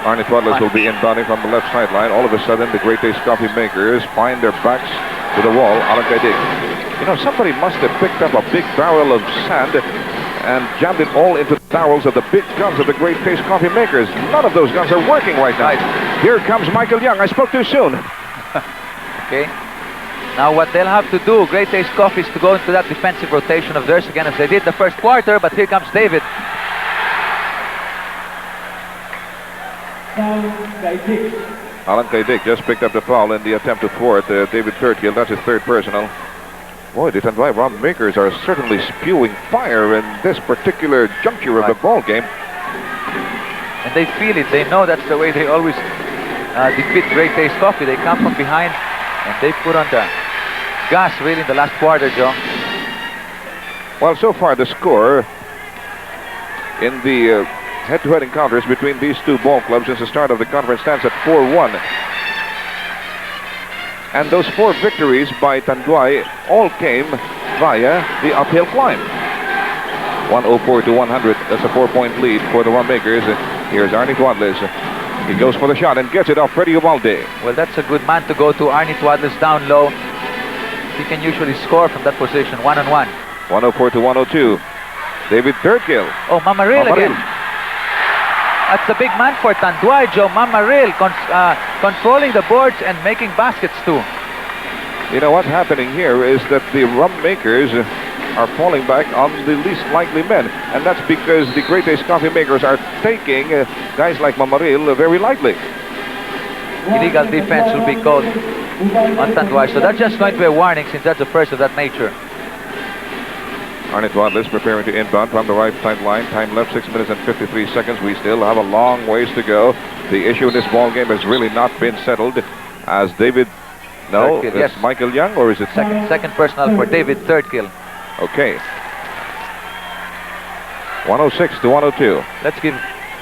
Arnie Twadless will be inbounding from the left sideline. All of a sudden, the Great Taste Coffee Makers find their backs to the wall. Alan Kaideka. You know, somebody must have picked up a big barrel of sand and jammed it all into the barrels of the big guns of the Great Taste Coffee Makers. None of those guns are working right now. Here comes Michael Young. I spoke too soon. Okay. Now what they'll have to do, Great Taste Coffee, is to go into that defensive rotation of theirs again as they did the first quarter, but here comes David. Alan Kaidek just picked up the foul in the attempt to thwart David Thirdgill. That's his 3rd personal. Boy, the Tanduay Rum Makers are certainly spewing fire in this particular juncture of the ball game. And they feel it. They know that's the way they always defeat Great Taste Coffee. They come from behind and they put on the gas really in the last quarter, Joe. Well, so far the score in the head-to-head encounters between these 2 ball clubs since the start of the conference stands at 4-1. And those 4 victories by Tanduay all came via the uphill climb. 104 to 100. That's a 4-point lead for the Rum Makers. Here's Arnie Twadless. He goes for the shot and gets it off Freddy Ubaldi. Well, that's a good man to go to. Arnie Twadless down low. He can usually score from that position, 1-on-1. 104 to 102. David Thirdgill. Oh, Mamaril again. That's the big man for Tanduay, Joe. Mamaril controlling the boards and making baskets too. You know what's happening here is that the Rum Makers are falling back on the least likely men, and that's because the Great Taste Coffee Makers are taking guys like Mamaril very lightly. Illegal defense will be called on Tanduay, so that's just going to be a warning since that's the first of that nature. Arnie Twadless preparing to inbound from the right sideline. Time left 6 minutes and 53 seconds. We still have a long ways to go. The issue in this ball game has really not been settled as David... No, Thirdgill, yes. yes. Michael Young, or is it... Second personal for David Thirdgill. Okay. 106 to 102.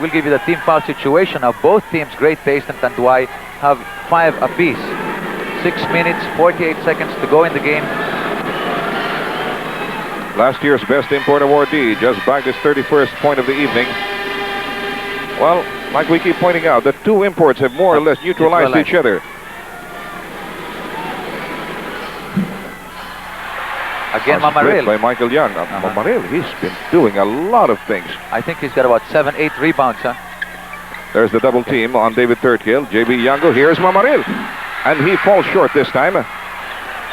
We'll give you the team foul situation. Now both teams, Great Taste and Tanduay, have 5 apiece. 6 minutes, 48 seconds to go in the game. Last year's Best Import awardee just bagged his 31st point of the evening. Well, like we keep pointing out, the 2 imports have more or less neutralized each other. Again, Mamaril. By Michael Young. Mamaril, he's been doing a lot of things. I think he's got about 7-8 rebounds, huh? There's the double team on David Thirdgill. JB Yango, here's Mamaril. And he falls short this time.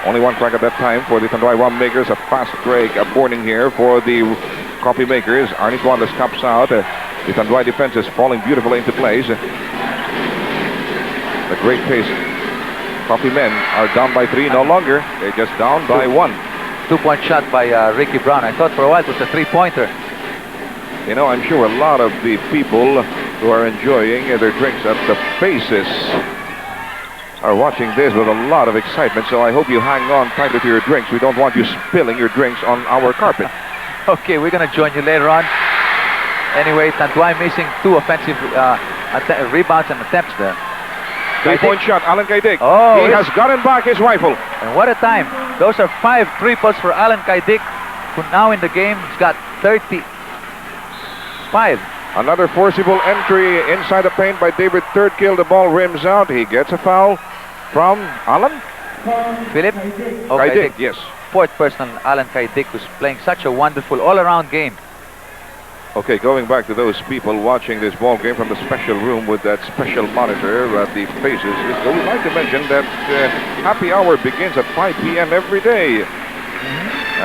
Only 1 crack at that time for the Tanduay Rum Makers. A fast break, a warning here for the Coffee Makers. Arnie Twadless comes out. The Tanduay defense is falling beautifully into place. The Great Taste Coffee men are down by 3 no longer. They're just down by 1. 2-point shot by Ricky Brown. I thought for a while it was a 3-pointer. You know, I'm sure a lot of the people who are enjoying their drinks at the Faces are watching this with a lot of excitement, so I hope you hang on tightly to your drinks. We don't want you spilling your drinks on our carpet. Okay, we're going to join you later on. Anyway, Tanduay missing 2 offensive rebounds and attempts there. 3-point shot, Alan Kaidik. Oh, he has gotten back his rifle. And what a time. Those are 5 triples for Alan Kaidik, who now in the game has got 35. Another forcible entry inside the paint by David Thirdkill. The ball rims out. He gets a foul from Alan? Philip? Oh, Kaidik, yes. 4th person, Alan Kaidik, who's playing such a wonderful all-around game. Okay, going back to those people watching this ball game from the special room with that special monitor at the Faces, we'd like to mention that happy hour begins at 5 p.m. every day.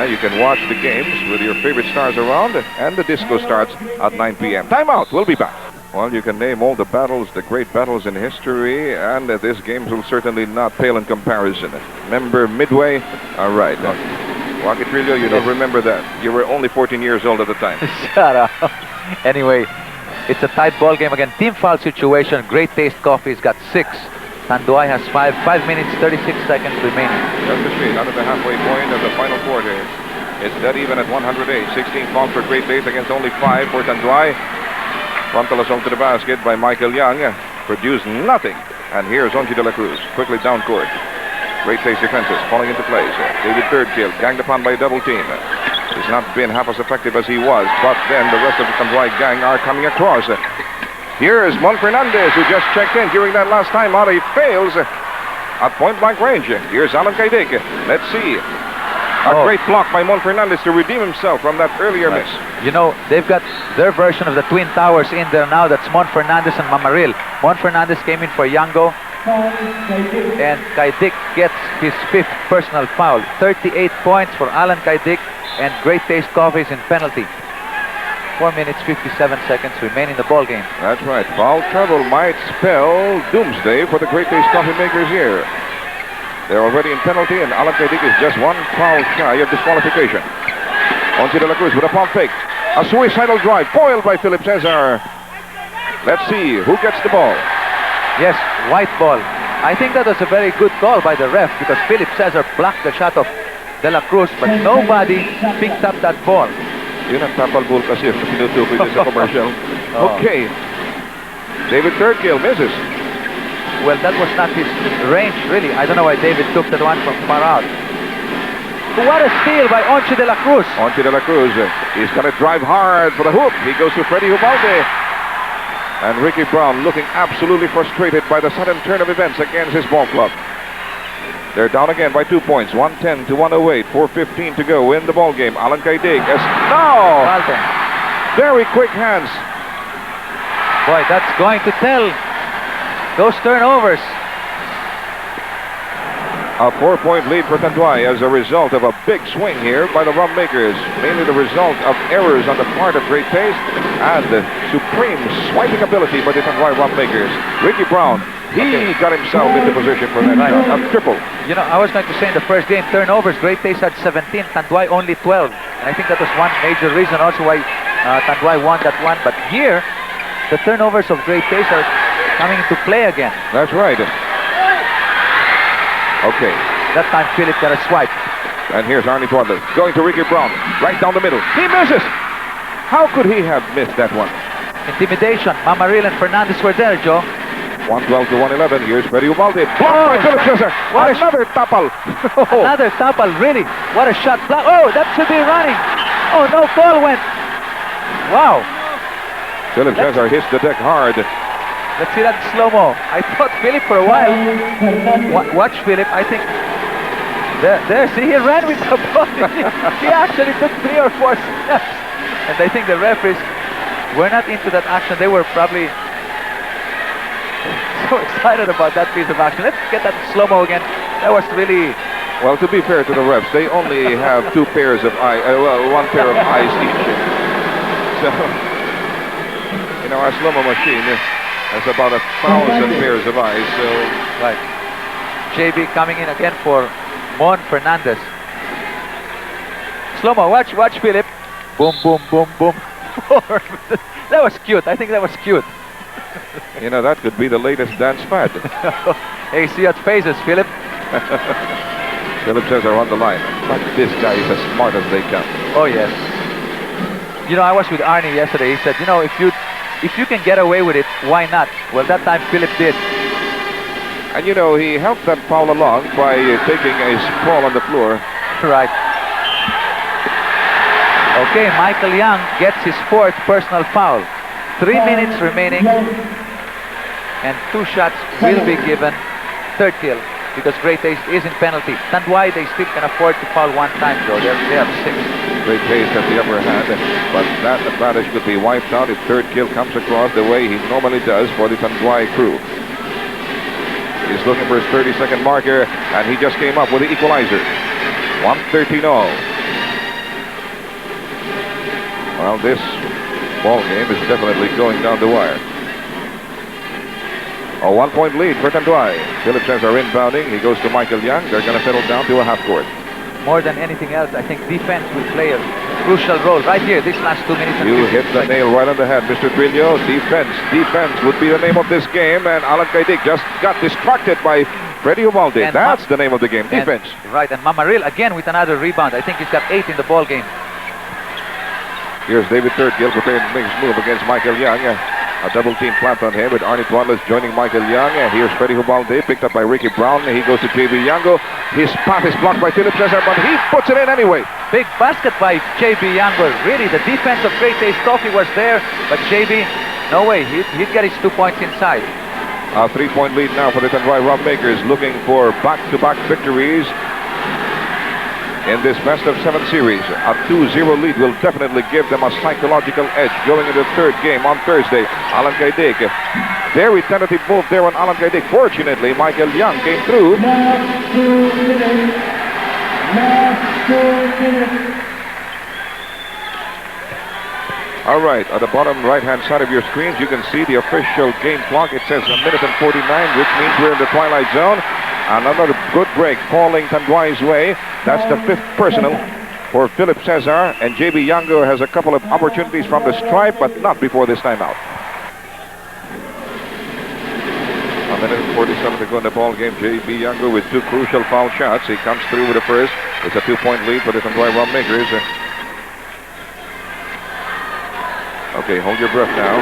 You can watch the games with your favorite stars around, and the disco starts at 9 p.m. Timeout, we'll be back. Well, you can name all the battles, the great battles in history, and this game will certainly not pale in comparison. Remember Midway? All right. Wakitrillo, you don't remember that. You were only 14 years old at the time. Shut up. Anyway, it's a tight ball game again. Team foul situation. Great Taste Coffee's got 6. Tanduay has 5. 5 minutes, 36 seconds remaining. Just the street, under the halfway point of the final quarter. It's dead even at 108. 16 fouls for Great Taste against only 5 for Tanduay. Frontal assault to the basket by Michael Young. Produced nothing. And here's Onchi de la Cruz. Quickly down court. Great Taste defenses falling into place. David Thirdkill ganged upon by a double team. He's not been half as effective as he was, but then the rest of the Tanduay gang are coming across. Here's Mon Fernandez, who just checked in during that last time out. He fails at point-blank range. Here's Alan Kaidik. Let's see. A great block by Mon Fernandez to redeem himself from that earlier miss. You know, they've got their version of the Twin Towers in there now. That's Mon Fernandez and Mamaril. Mon Fernandez came in for Yango, and Kaidik gets his 5th personal foul. 38 points for Alan Kaidik, and Great Taste Coffee's in penalty. 4 minutes, 57 seconds remain in the ball game. That's right. Foul trouble might spell doomsday for the Great Taste Coffee makers here. They're already in penalty, and Alan Kaidik is just 1 foul shy of disqualification. Onchi de la Cruz with a pump fake. A suicidal drive, foiled by Philip Cesar. Let's see who gets the ball. Yes, white ball. I think that was a very good call by the ref, because Philip Cesar blocked the shot of de la Cruz, but nobody picked up that ball. Yun ang tapal bull kasi yung pinutukoy niya sa commercial. Okay. David Thirdkill misses. Well, that was not his range, really. I don't know why David took that one from far out. What a steal by Onchi de la Cruz. Onchi de la Cruz. He's going to drive hard for the hoop. He goes to Freddy Ubalde. And Ricky Brown looking absolutely frustrated by the sudden turn of events against his ball club. They're down again by 2 points, 110 to 108, 4:15 to go in the ball game. Alan Kaidik is very quick hands. Boy, that's going to tell. Those turnovers. A 4-point lead for Tanduay as a result of a big swing here by the rum makers. Mainly the result of errors on the part of Great Taste and supreme swiping ability by the Tanduay rum makers. Ricky Brown, he got himself into position for that shot, a triple. You know, I was going to say in the first game, turnovers, Great Taste had 17, Tanduay only 12. And I think that was one major reason also why Tanduay won that one. But here, the turnovers of Great Taste are coming into play again. That's right. Okay. That time Philip got a swipe. And here's Arnie Twadler going to Ricky Brown, right down the middle. He misses! How could he have missed that one? Intimidation. Mamaril and Fernandez were there, Joe. 112 to 111. Here's Freddy Ubalde. Blocked by Philip Cesar. Another tapal. Another tapal, really. What a shot. Oh, that should be running. Oh, no call went. Wow. Philip Cesar hits the deck hard. Let's see that slow-mo. I thought Philip for a while. Watch Philip. I think there. See, he ran with the ball. He actually took 3 or 4 steps. And I think the referees were not into that action. They were probably so excited about that piece of action. Let's get that slow-mo again. That was really... Well, to be fair to the refs, they only have 2 pairs of eyes, one pair of eyes each. So, you know, our slow-mo machine has about 1,000 pairs of eyes. So, right. JB coming in again for Mon Fernandez. Slow-mo, watch Philip. Boom, boom, boom, boom. 4. That was cute. I think that was cute. You know, that could be the latest dance fad. Hey, see at faces, Philip. Philip says are on the line. But this guy is as smart as they come. Oh, yes. You know, I was with Arnie yesterday. He said, you know, if you can get away with it, why not? Well, that time Philip did. And you know, he helped that foul along by taking a sprawl on the floor. Right. Okay, Michael Young gets his 4th personal foul. 3 minutes remaining. And 2 shots will be given. 3rd kill. Because Great Taste is in penalty. Tanduay, they still can afford to foul 1 time, though. They have 6. Great Taste has the upper hand, but that advantage could be wiped out if 3rd kill comes across the way he normally does for the Tanduay crew. He's looking for his 30-second marker, and he just came up with the equalizer. 113 all. Well, this ball game is definitely going down the wire. A 1-point lead for Tanduay. Philip says are inbounding. He goes to Michael Young. They're going to settle down to a half court. More than anything else, I think defense will play a crucial role right here, this last 2 minutes. You hit the nail right on the head, Mr. Trillo. Defense. Defense would be the name of this game, and Alan Kaidek just got distracted by Freddy Ubalde. That's the name of the game, defense. Right, and Mamaril again with another rebound. I think he's got 8 in the ball game. Here's David Thirdgill preparing to make his move against Michael Young. A double team plant on him with Arnie Tuanles joining Michael Young. Here's Freddy Ubalde picked up by Ricky Brown. He goes to JB Yango. His path is blocked by Philip Cesar, but he puts it in anyway. Big basket by JB Yango. Really, the defense of Great Taste Coffee was there, but JB, no way. He'd get his 2 points inside. A 3-point lead now for the Tanduay Robmakers, looking for back-to-back victories in this best-of-7 series. A 2-0 lead will definitely give them a psychological edge going into the 3rd game on Thursday. Alan Kaidek, very tentative move there on Alan Kaidek. Fortunately, Michael Young came through. Last 2 minutes. Last 2 minutes. All right, at the bottom right-hand side of your screens, you can see the official game clock. It says 1 minute and 49, which means we're in the twilight zone. Another good break falling Tanduay's way. That's the 5th personal for Philip Cesar, and JB Yango has a couple of opportunities from the stripe, but not before this timeout. 1 minute and 47 to go in the ball game. JB Yango with 2 crucial foul shots. He comes through with the first. It's a 2-point lead for the Tanduay Robmakers. Okay, hold your breath now.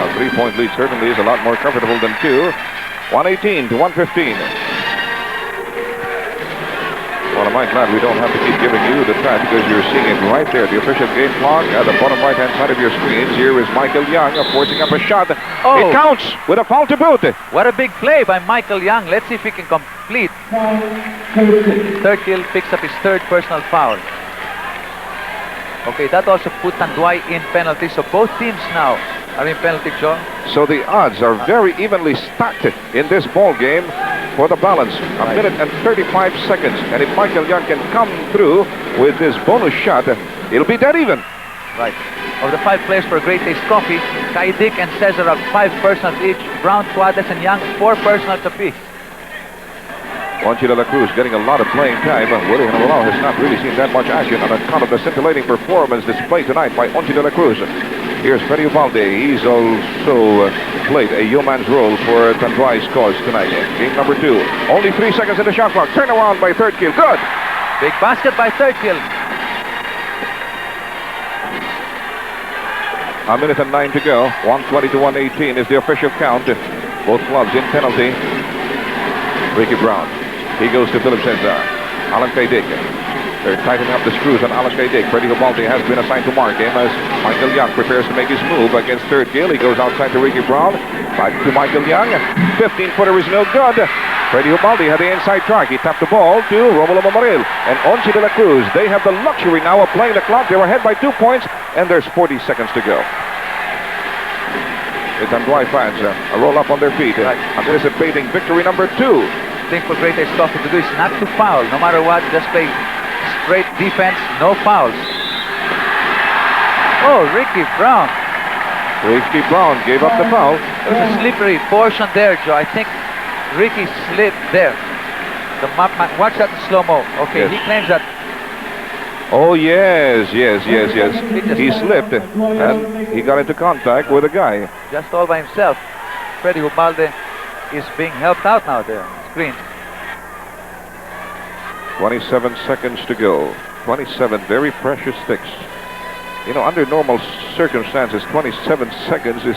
A 3-point lead certainly is a lot more comfortable than 2. 118 to 115. Well, am I glad we don't have to keep giving you the track because you're seeing it right there. The official game clock at the bottom right-hand side of your screens. Here is Michael Young forcing up a shot. Oh. It counts with a foul to boot. What a big play by Michael Young. Let's see if he can complete. 3rd kill, picks up his 3rd personal foul. Okay, that also put Tanduay in penalty. So both teams now are in penalty, Joe. So the odds are very evenly stacked in this ball game for the balance. A minute and 35 seconds. And if Michael Young can come through with this bonus shot, it'll be dead even. Right. Of the 5 players for Great Taste Coffee, Kaidek and Cesar have 5 personals each. Brown, Tuanles, and Young 4 personals apiece. Juanchi de la Cruz getting a lot of playing time. Willie Hinolau has not really seen that much action on account of the scintillating performance displayed tonight by Juanchi de la Cruz. Here's Freddy Ubalde. He's also played a yeoman's role for Tanduay's cause tonight. Game number 2. Only 3 seconds in the shot clock. Turn around by Thirdgill. Good. Big basket by Thirdgill. A minute and 9 to go. 120 to 118 is the official count. Both clubs in penalty. Ricky Brown. He goes to Philip Cesar. Alan Kaidek. They're tightening up the screws on Alan Kaidek. Freddy Ubalde has been assigned to mark him as Michael Young prepares to make his move against Thirdgill. He goes outside to Ricky Brown. Back to Michael Young. 15-footer is no good. Freddy Ubalde had the inside track. He tapped the ball to Romulo Mamaril and Juanchi de la Cruz. They have the luxury now of playing the clock. They were ahead by 2 points, and there's 40 seconds to go. The Tanduay fans roll up on their feet, anticipating victory number 2. Thing for Great Taste Coffee to do is not to foul. No matter what, just play straight defense, no fouls. Oh, Ricky Brown. Ricky Brown gave up the foul. There's a slippery portion there, Joe. I think Ricky slipped there. The map man, watch that in slow-mo. Okay, yes. He claims that Oh, yes. He slipped and he got into contact with a guy. Just all by himself. Freddy Hubalde is being helped out now there on the screen. 27 seconds to go. 27 very precious sticks. You know, under normal circumstances, 27 seconds is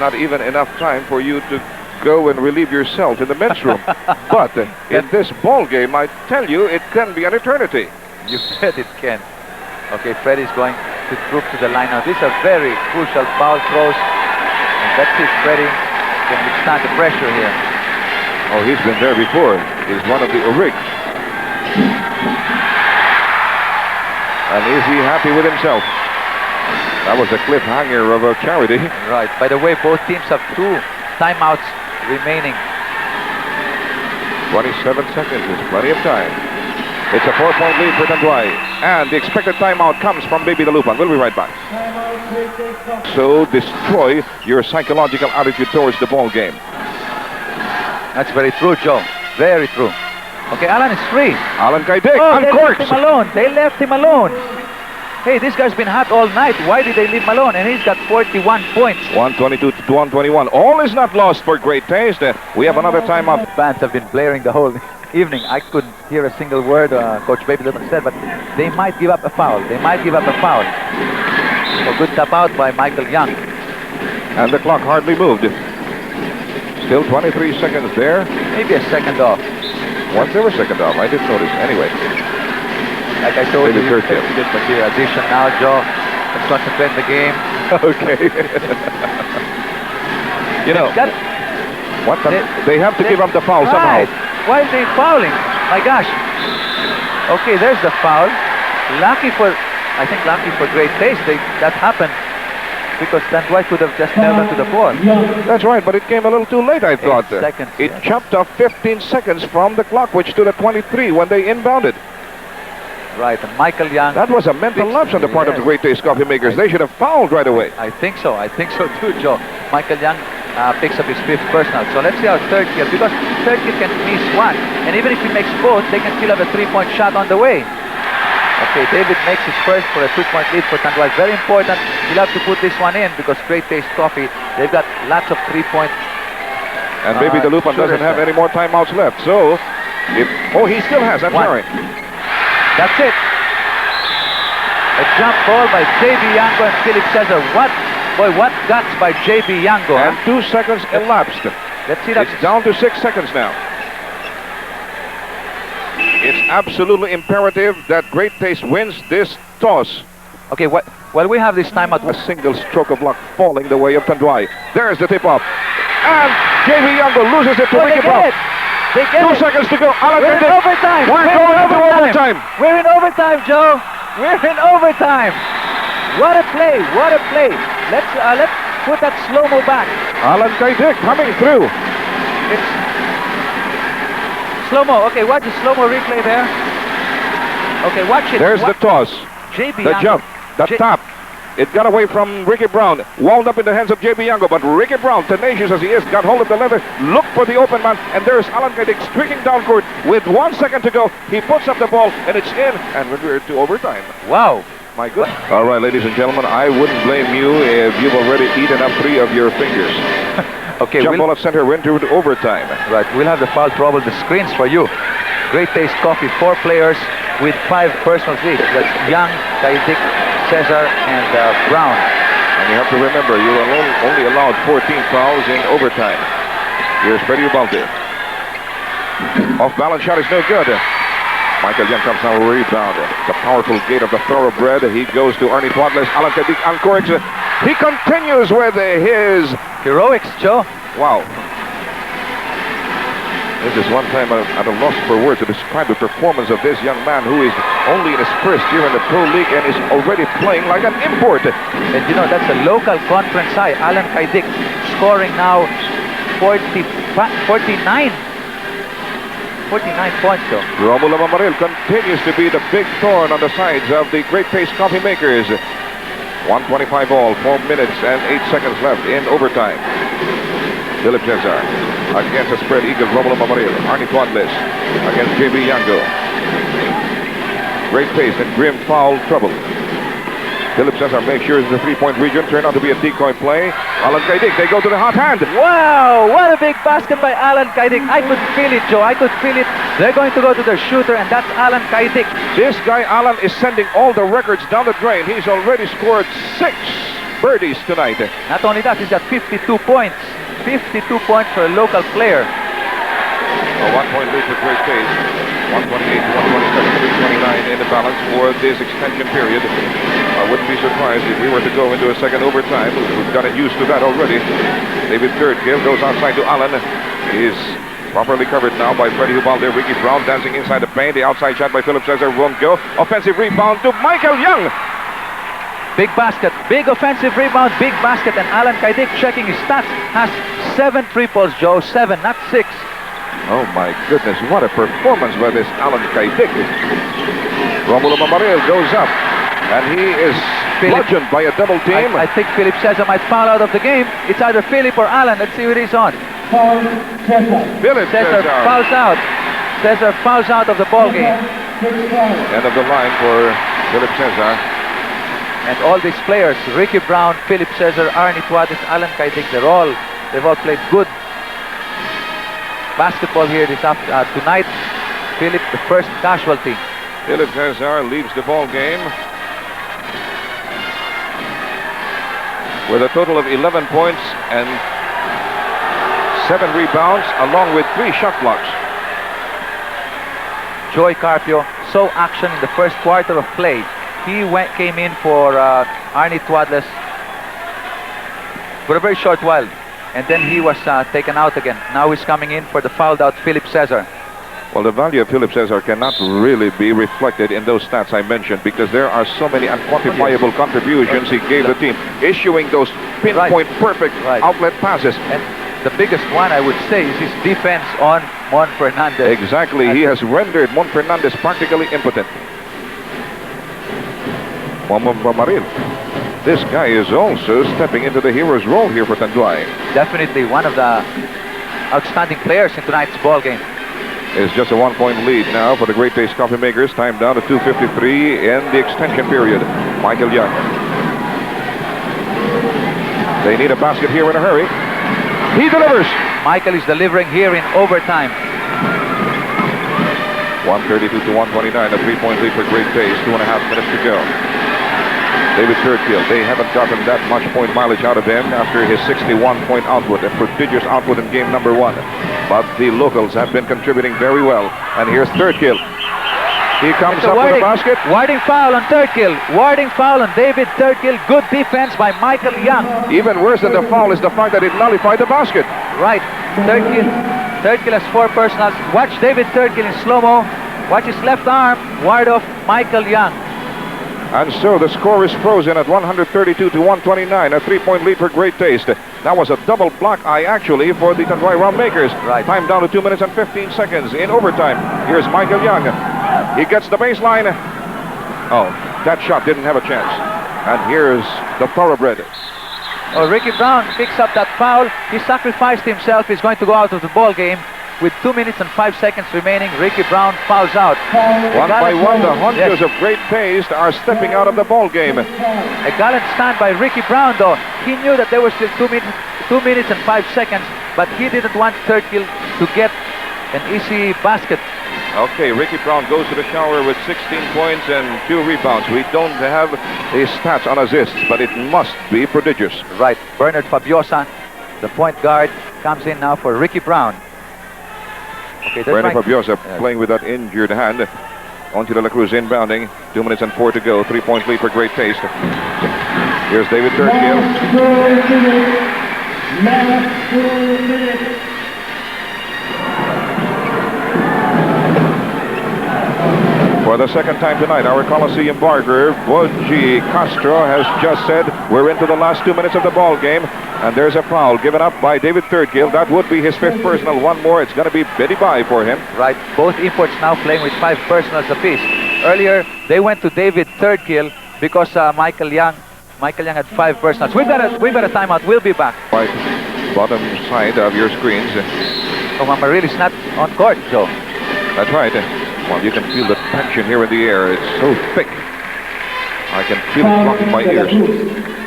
not even enough time for you to go and relieve yourself in the men's room. But in this ball game, I tell you, it can be an eternity. You bet it can. Okay, Freddy's going to troop to the line now. These are very crucial foul throws. And let's see if Freddy can withstand the pressure here. Oh, he's been there before. He's one of the origs. And is he happy with himself? That was a cliffhanger of a charity. Right. By the way, both teams have 2 timeouts remaining. 27 seconds is plenty of time. It's a 4-point lead for Tanduay. And the expected timeout comes from Baby the Lupan. We'll be right back. So destroy your psychological attitude towards the ball game. That's very true, Joe. Very true. Okay, Alan is free. Alan Kaideka Oh, they left uncorks. him alone. They left him alone. Hey, this guy's been hot all night. Why did they leave him alone? And he's got 41 points. 122 to 121. All is not lost for Great Taste. We have another timeout. Fans have been blaring the whole evening. I couldn't hear a single word Coach Baby Lupan said, but they might give up a foul. They might give up a foul. So good tap out by Michael Young. And the clock hardly moved. Still 23 seconds there. Maybe a second off. Was there a second off? I didn't notice. Anyway. Like I told Maybe you, 13. good material addition now, Joe. Let's concentrate in the game. Okay. You know, That, what they have to give up the foul somehow. right. Why are they fouling? My gosh. Okay, there's the foul. Lucky for Great Taste, that happened because Tanduay could have just held on to the ball. That's right, but it came a little too late, I thought. 8 seconds, It yes. chopped off 15 seconds from the clock, which stood at 23 when they inbounded. Right, and Michael Young. That was a mental lapse on the part of the Great Taste coffee makers. They should have fouled right away. I think so too, Joe. Michael Young picks up his 5th personal. So let's see how third kid, because third kid can miss one. And even if he makes both, they can still have a 3-point shot on the way. Okay, David makes his first for a 2-point lead for Tanduay. Very important. He'll have to put this one in because Great Taste Coffee, they've got lots of 3-point. And maybe the Lupan doesn't have any more timeouts left. So, he still has. I'm One. sorry. That's it. A jump ball by J.B. Yango and Philip Cesar. What guts by J.B. Yango. And 2 seconds elapsed. Let's see that. It's down to 6 seconds now. It's absolutely imperative that Great Taste wins this toss. Okay, while we have this timeout. A single stroke of luck falling the way of Tanduay. There's the tip-off. And J.B. Yango loses it to Ricky Brown. They get 2 it. seconds to go. We're in overtime. We're going into overtime. We're in overtime, Joe. We're in overtime. What a play. What a play. Let's put that slow-mo back. Alan Kaidek coming through. It's slow-mo. Okay, watch the slow-mo replay there. Okay, watch it. There's the toss. JB The Yango. jump. The tap. It got away from Ricky Brown. Wound up in the hands of J.B. Yango. But Ricky Brown, tenacious as he is, got hold of the leather, looked for the open man, and there's Alan Kaidek streaking down court with 1 second to go. He puts up the ball, and it's in, and we're to overtime. Wow. My goodness. All right, ladies and gentlemen, I wouldn't blame you if you've already eaten up 3 of your fingers. Okay, Jump ball at center, we're into overtime. right, we'll have the foul trouble, the screens for you. Great Taste Coffee, 4 players with 5 personals each. That's Young, Kaidek, Cesar, and Brown. And you have to remember, you're only allowed 14 fouls in overtime. Here's Freddy Ubalde. Off-balance shot is no good. Michael Young comes now a rebound. The powerful gate of the thoroughbred. He goes to Ernie Tuadles. Alan Kaidek uncorks. He continues with his Heroics, Joe. wow. This is one time at a loss for words to describe the performance of this young man who is only in his first year in the Pro League and is already playing like an import. And you know, that's a local conference high. Alan Kaidek scoring now 49 points, though. Romulo Mamaril continues to be the big thorn on the sides of the Great Taste Coffee makers. 1:25 all, 4 minutes and 8 seconds left in overtime. Philip Cesar against the spread eagle, Romulo Mamaril. Arnie Tuadles against J.B. Yango. great pace and grim foul trouble. Philip Cesar makes sure it's the three-point region. Turned out to be a decoy play. Alan Kaidek, they go to the hot hand. Wow, what a big basket by Alan Kaidek. I could feel it, Joe. I could feel it. They're going to go to their shooter, and that's Alan Kaidek. This guy, Alan, is sending all the records down the drain. He's already scored 6 birdies tonight. Not only that, he's got 52 points. 52 points for a local player. A 1-point lead for great pace. 128 to 127, 329 in the balance for this extension period. I wouldn't be surprised if we were to go into a second overtime. We've gotten used to that already. David Third-Kill goes outside to Allen. He's properly covered now by Freddie Ubalde. Ricky Brown dancing inside the paint. The outside shot by Philip Cesar won't go. Offensive rebound to Michael Young. Big basket, big offensive rebound, big basket, and Alan Kaidek, checking his stats, has 7 triples, Joe. 7, not 6. Oh my goodness, what a performance by this Alan Kaidek. Romulo Mamaril goes up, and he is bludgeoned by a double team. I think Philip Cesar might foul out of the game. It's either Philip or Alan. Let's see who it is on. Philip Cesar fouls out. Cesar fouls out of the ball game. End of the line for Philip Cesar. And all these players, Ricky Brown, Philip Cesar, Arnie Tuades, Alan Kaidek, they've all played good basketball here tonight. Philip, the first casualty. Philip Cesar leads the ball game with a total of 11 points and 7 rebounds, along with 3 shot blocks. Joey Carpio, so action in the first quarter of play. He came in for Arnie Tuades for a very short while, and then he was taken out again. Now he's coming in for the fouled out Philip Cesar. Well, the value of Philip Cesar cannot really be reflected in those stats I mentioned, because there are so many unquantifiable contributions he gave the team, issuing those pinpoint perfect outlet passes. And the biggest one, I would say, is his defense on Mon Fernandez. Exactly. He has rendered Mon Fernandez practically impotent. Mamaril. This guy is also stepping into the hero's role here for Tanduay. Definitely one of the outstanding players in tonight's ball game. It's just a 1-point lead now for the Great Taste Coffee Makers. Time down to 2:53 in the extension period. Michael Young. They need a basket here in a hurry. He delivers. Michael is delivering here in overtime. 132 to 129, a 3-point lead for Great Taste. 2.5 minutes to go. David Third-Kill, they haven't gotten that much point mileage out of him after his 61-point output, a prodigious output in game number 1. But the locals have been contributing very well. And here's Third-Kill. He comes up with a basket. Warding foul on Third-Kill. Warding foul on David Third-Kill. Good defense by Michael Young. Even worse than the foul is the fact that it nullified the basket. Right. Third-Kill has 4 personals. Watch David Third-Kill in slow-mo. Watch his left arm. Ward off Michael Young. And so the score is frozen at 132 to 129, a 3-point lead for Great Taste. That was a double block eye actually for the Tanduay Round Makers. Right. Time down to 2 minutes and 15 seconds in overtime. Here's Michael Young. He gets the baseline. Oh, that shot didn't have a chance. And here's the thoroughbred. Oh, Ricky Brown picks up that foul. He sacrificed himself. He's going to go out of the ball game. With 2 minutes and 5 seconds remaining, Ricky Brown fouls out. One by one, the hunters of Great Taste are stepping out of the ball game. A gallant stand by Ricky Brown, though. He knew that there was still 2 minutes and 5 seconds, but he didn't want Third-Kill to get an easy basket. Okay, Ricky Brown goes to the shower with 16 points and 2 rebounds. We don't have his stats on assists, but it must be prodigious. Right. Bernard Fabiosa, the point guard, comes in now for Ricky Brown. Okay, Bernard Fabiosa playing with that injured hand. Onto de la Cruz inbounding. 2 minutes and 4 to go. 3-point lead for Great Taste. Here's David Third-Kill. For the second time tonight, our Coliseum barker, Boji Castro, has just said we're into the last 2 minutes of the ball game, and there's a foul given up by David Third-Kill. That would be his 5th personal. One more, it's going to be Betty Bye for him. Right, both imports now playing with 5 personals apiece. Earlier, they went to David Third-Kill because Michael Young had 5 personals. We've got a timeout. We'll be back. Right, bottom side of your screens. Oh, Mamaril is not on court, Joe. That's right. Well, you can feel the tension here in the air. It's so thick. I can feel it blocking my ears.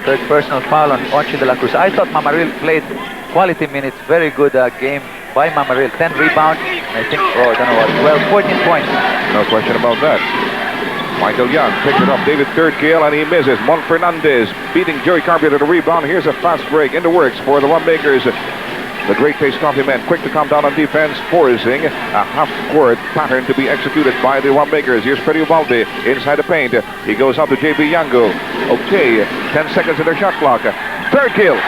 Third personal foul on Ochi de la Cruz. I thought Mamaril played quality minutes. Very good game by Mamaril. 10 rebounds. I think, I don't know what, 14 points. No question about that. Michael Young picks it up. David Third-Kill, and he misses. Mon Fernandez beating Joey Carpio to the rebound. Here's a fast break in the works for the Rummakers. The Great Taste Coffee men quick to come down on defense, forcing a half-court pattern to be executed by the Rummakers. Here's Freddy Ubalde inside the paint. He goes out to JB Yango. Okay, 10 seconds in their shot clock. Third-Kill.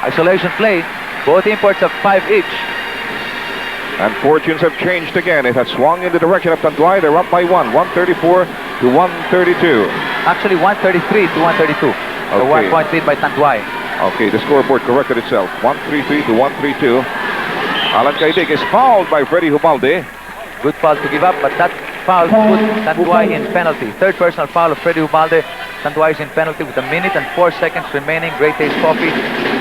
Isolation play. Both imports have 5 each. And fortunes have changed again. It has swung in the direction of Tanduay. They're up by 1, 134 to 132. Actually, 133 to 132. Okay. The 1 point lead by Tanduay. Okay, the scoreboard corrected itself. 133 to 132. Alan Kaideka is fouled by Freddy Ubalde. Good foul to give up, but that foul put Tanduay in penalty. Third personal foul of Freddy Ubalde. Tanduay is in penalty with 1 minute and 4 seconds remaining. Great Taste Coffee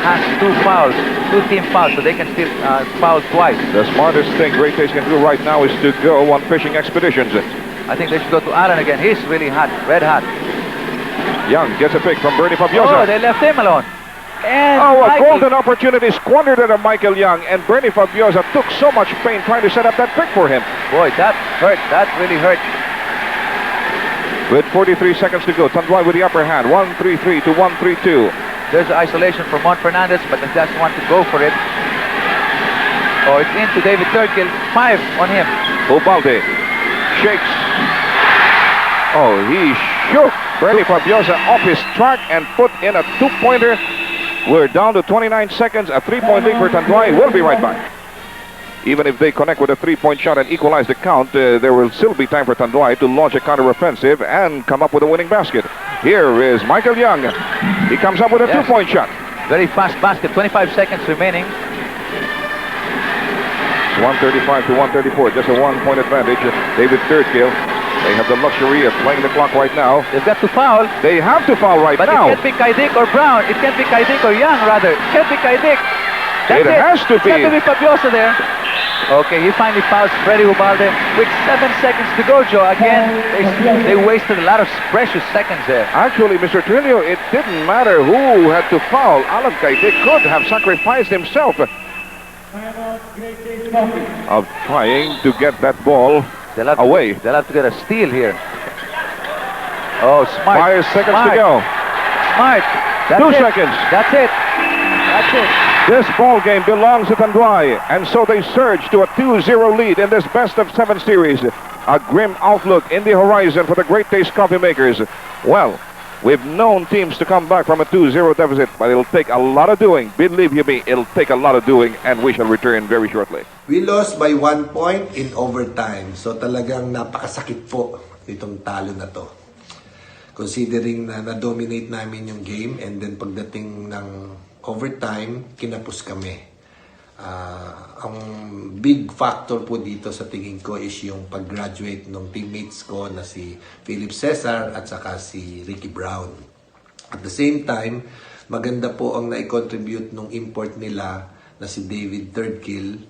has 2 fouls, 2 team fouls, so they can still foul twice. The smartest thing Great Taste can do right now is to go on fishing expeditions. I think they should go to Alan again. He's really hot, red hot. Young gets a pick from Bernie Fabiosa. Oh, they left him alone. And a golden opportunity squandered at Michael Young, and Bernie Fabiosa took so much pain trying to set up that pick for him. Boy, that hurt. That really hurt. With 43 seconds to go, Tanduay with the upper hand, 133 to 132. There's the isolation for Mon Fernandez, but he doesn't want to go for it. Oh, it's into David Third-Kill. 5 on him. Ubalde shakes. Oh, he shook Bernie Fabiosa off his track and put in a 2-pointer. We're down to 29 seconds. A 3-point lead for Tanduay. We'll be right back. Even if they connect with a 3-point shot and equalize the count, there will still be time for Tanduay to launch a counter-offensive and come up with a winning basket. Here is Michael Young. He comes up with a 2-point shot. Very fast basket. 25 seconds remaining. It's 135 to 134. Just a 1-point advantage. David Third-Kill. They have the luxury of playing the clock right now. They've got to foul. They have to foul right but now. But it can't be Kaidek or Brown. It can't be Kaidek or Young, rather. It can't be Kaidek. It has to be. It's got to be Fabiosa there. Okay, he finally fouls Freddy Ubalde with 7 seconds to go, Joe. Again, they wasted a lot of precious seconds there. Actually, Mr. Trillo, it didn't matter who had to foul. Alan Kaidek could have sacrificed himself of trying to get that ball away. They'll have to get a steal here. Oh, smart. 5 seconds to go. Smart. That's 2 it. seconds. That's it. That's it. This ball game belongs to Tanduay, and so they surge to a 2-0 lead in this best-of-7 series. A grim outlook in the horizon for the Great Taste Coffee makers. Well, we've known teams to come back from a 2-0 deficit, but it'll take a lot of doing. Believe you me, it'll take a lot of doing, and we shall return very shortly. We lost by 1 point in overtime. So talagang napakasakit po itong talo na to. Considering na na-dominate namin yung game, and then pagdating ng overtime, kinapos kami. Ang big factor po dito sa tingin ko is yung pag-graduate ng teammates ko na si Philip Cesar at saka si Ricky Brown. At the same time, maganda po ang na-contribute nung import nila na si David Third-Kill,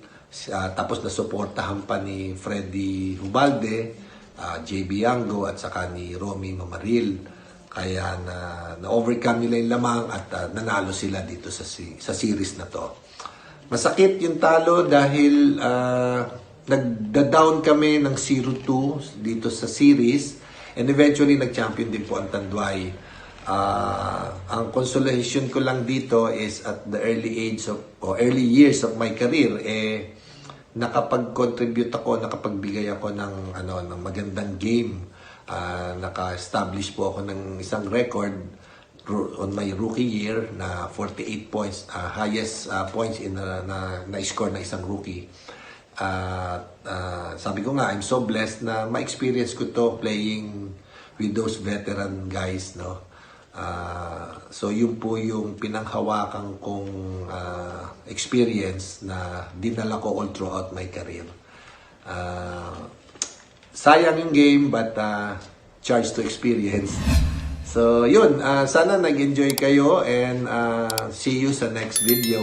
tapos nasuportahan pa ni Freddy Ubalde, JB Yango at saka ni Romy Mamaril. Kaya na-overcome nila yung lamang at nanalo sila dito sa series na to. Masakit yung talo dahil nagda-down kami ng 0-2 dito sa series, and eventually nag-champion din po ang Tanduay. Ang consolation ko lang dito is at the early years of my career, nakapag-contribute ako, nakapagbigay ako ng magandang game. Naka-establish po ako ng isang record on my rookie year na 48 points, highest points na-score na isang rookie. Sabi ko nga, I'm so blessed na ma-experience ko to playing with those veteran guys, no? So yun po yung pinanghawakan kong experience na dinala ko all throughout my career. Sayang yung game, but charge to experience. So yun, sana nag-enjoy kayo, and see you sa next video.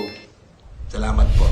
Salamat po.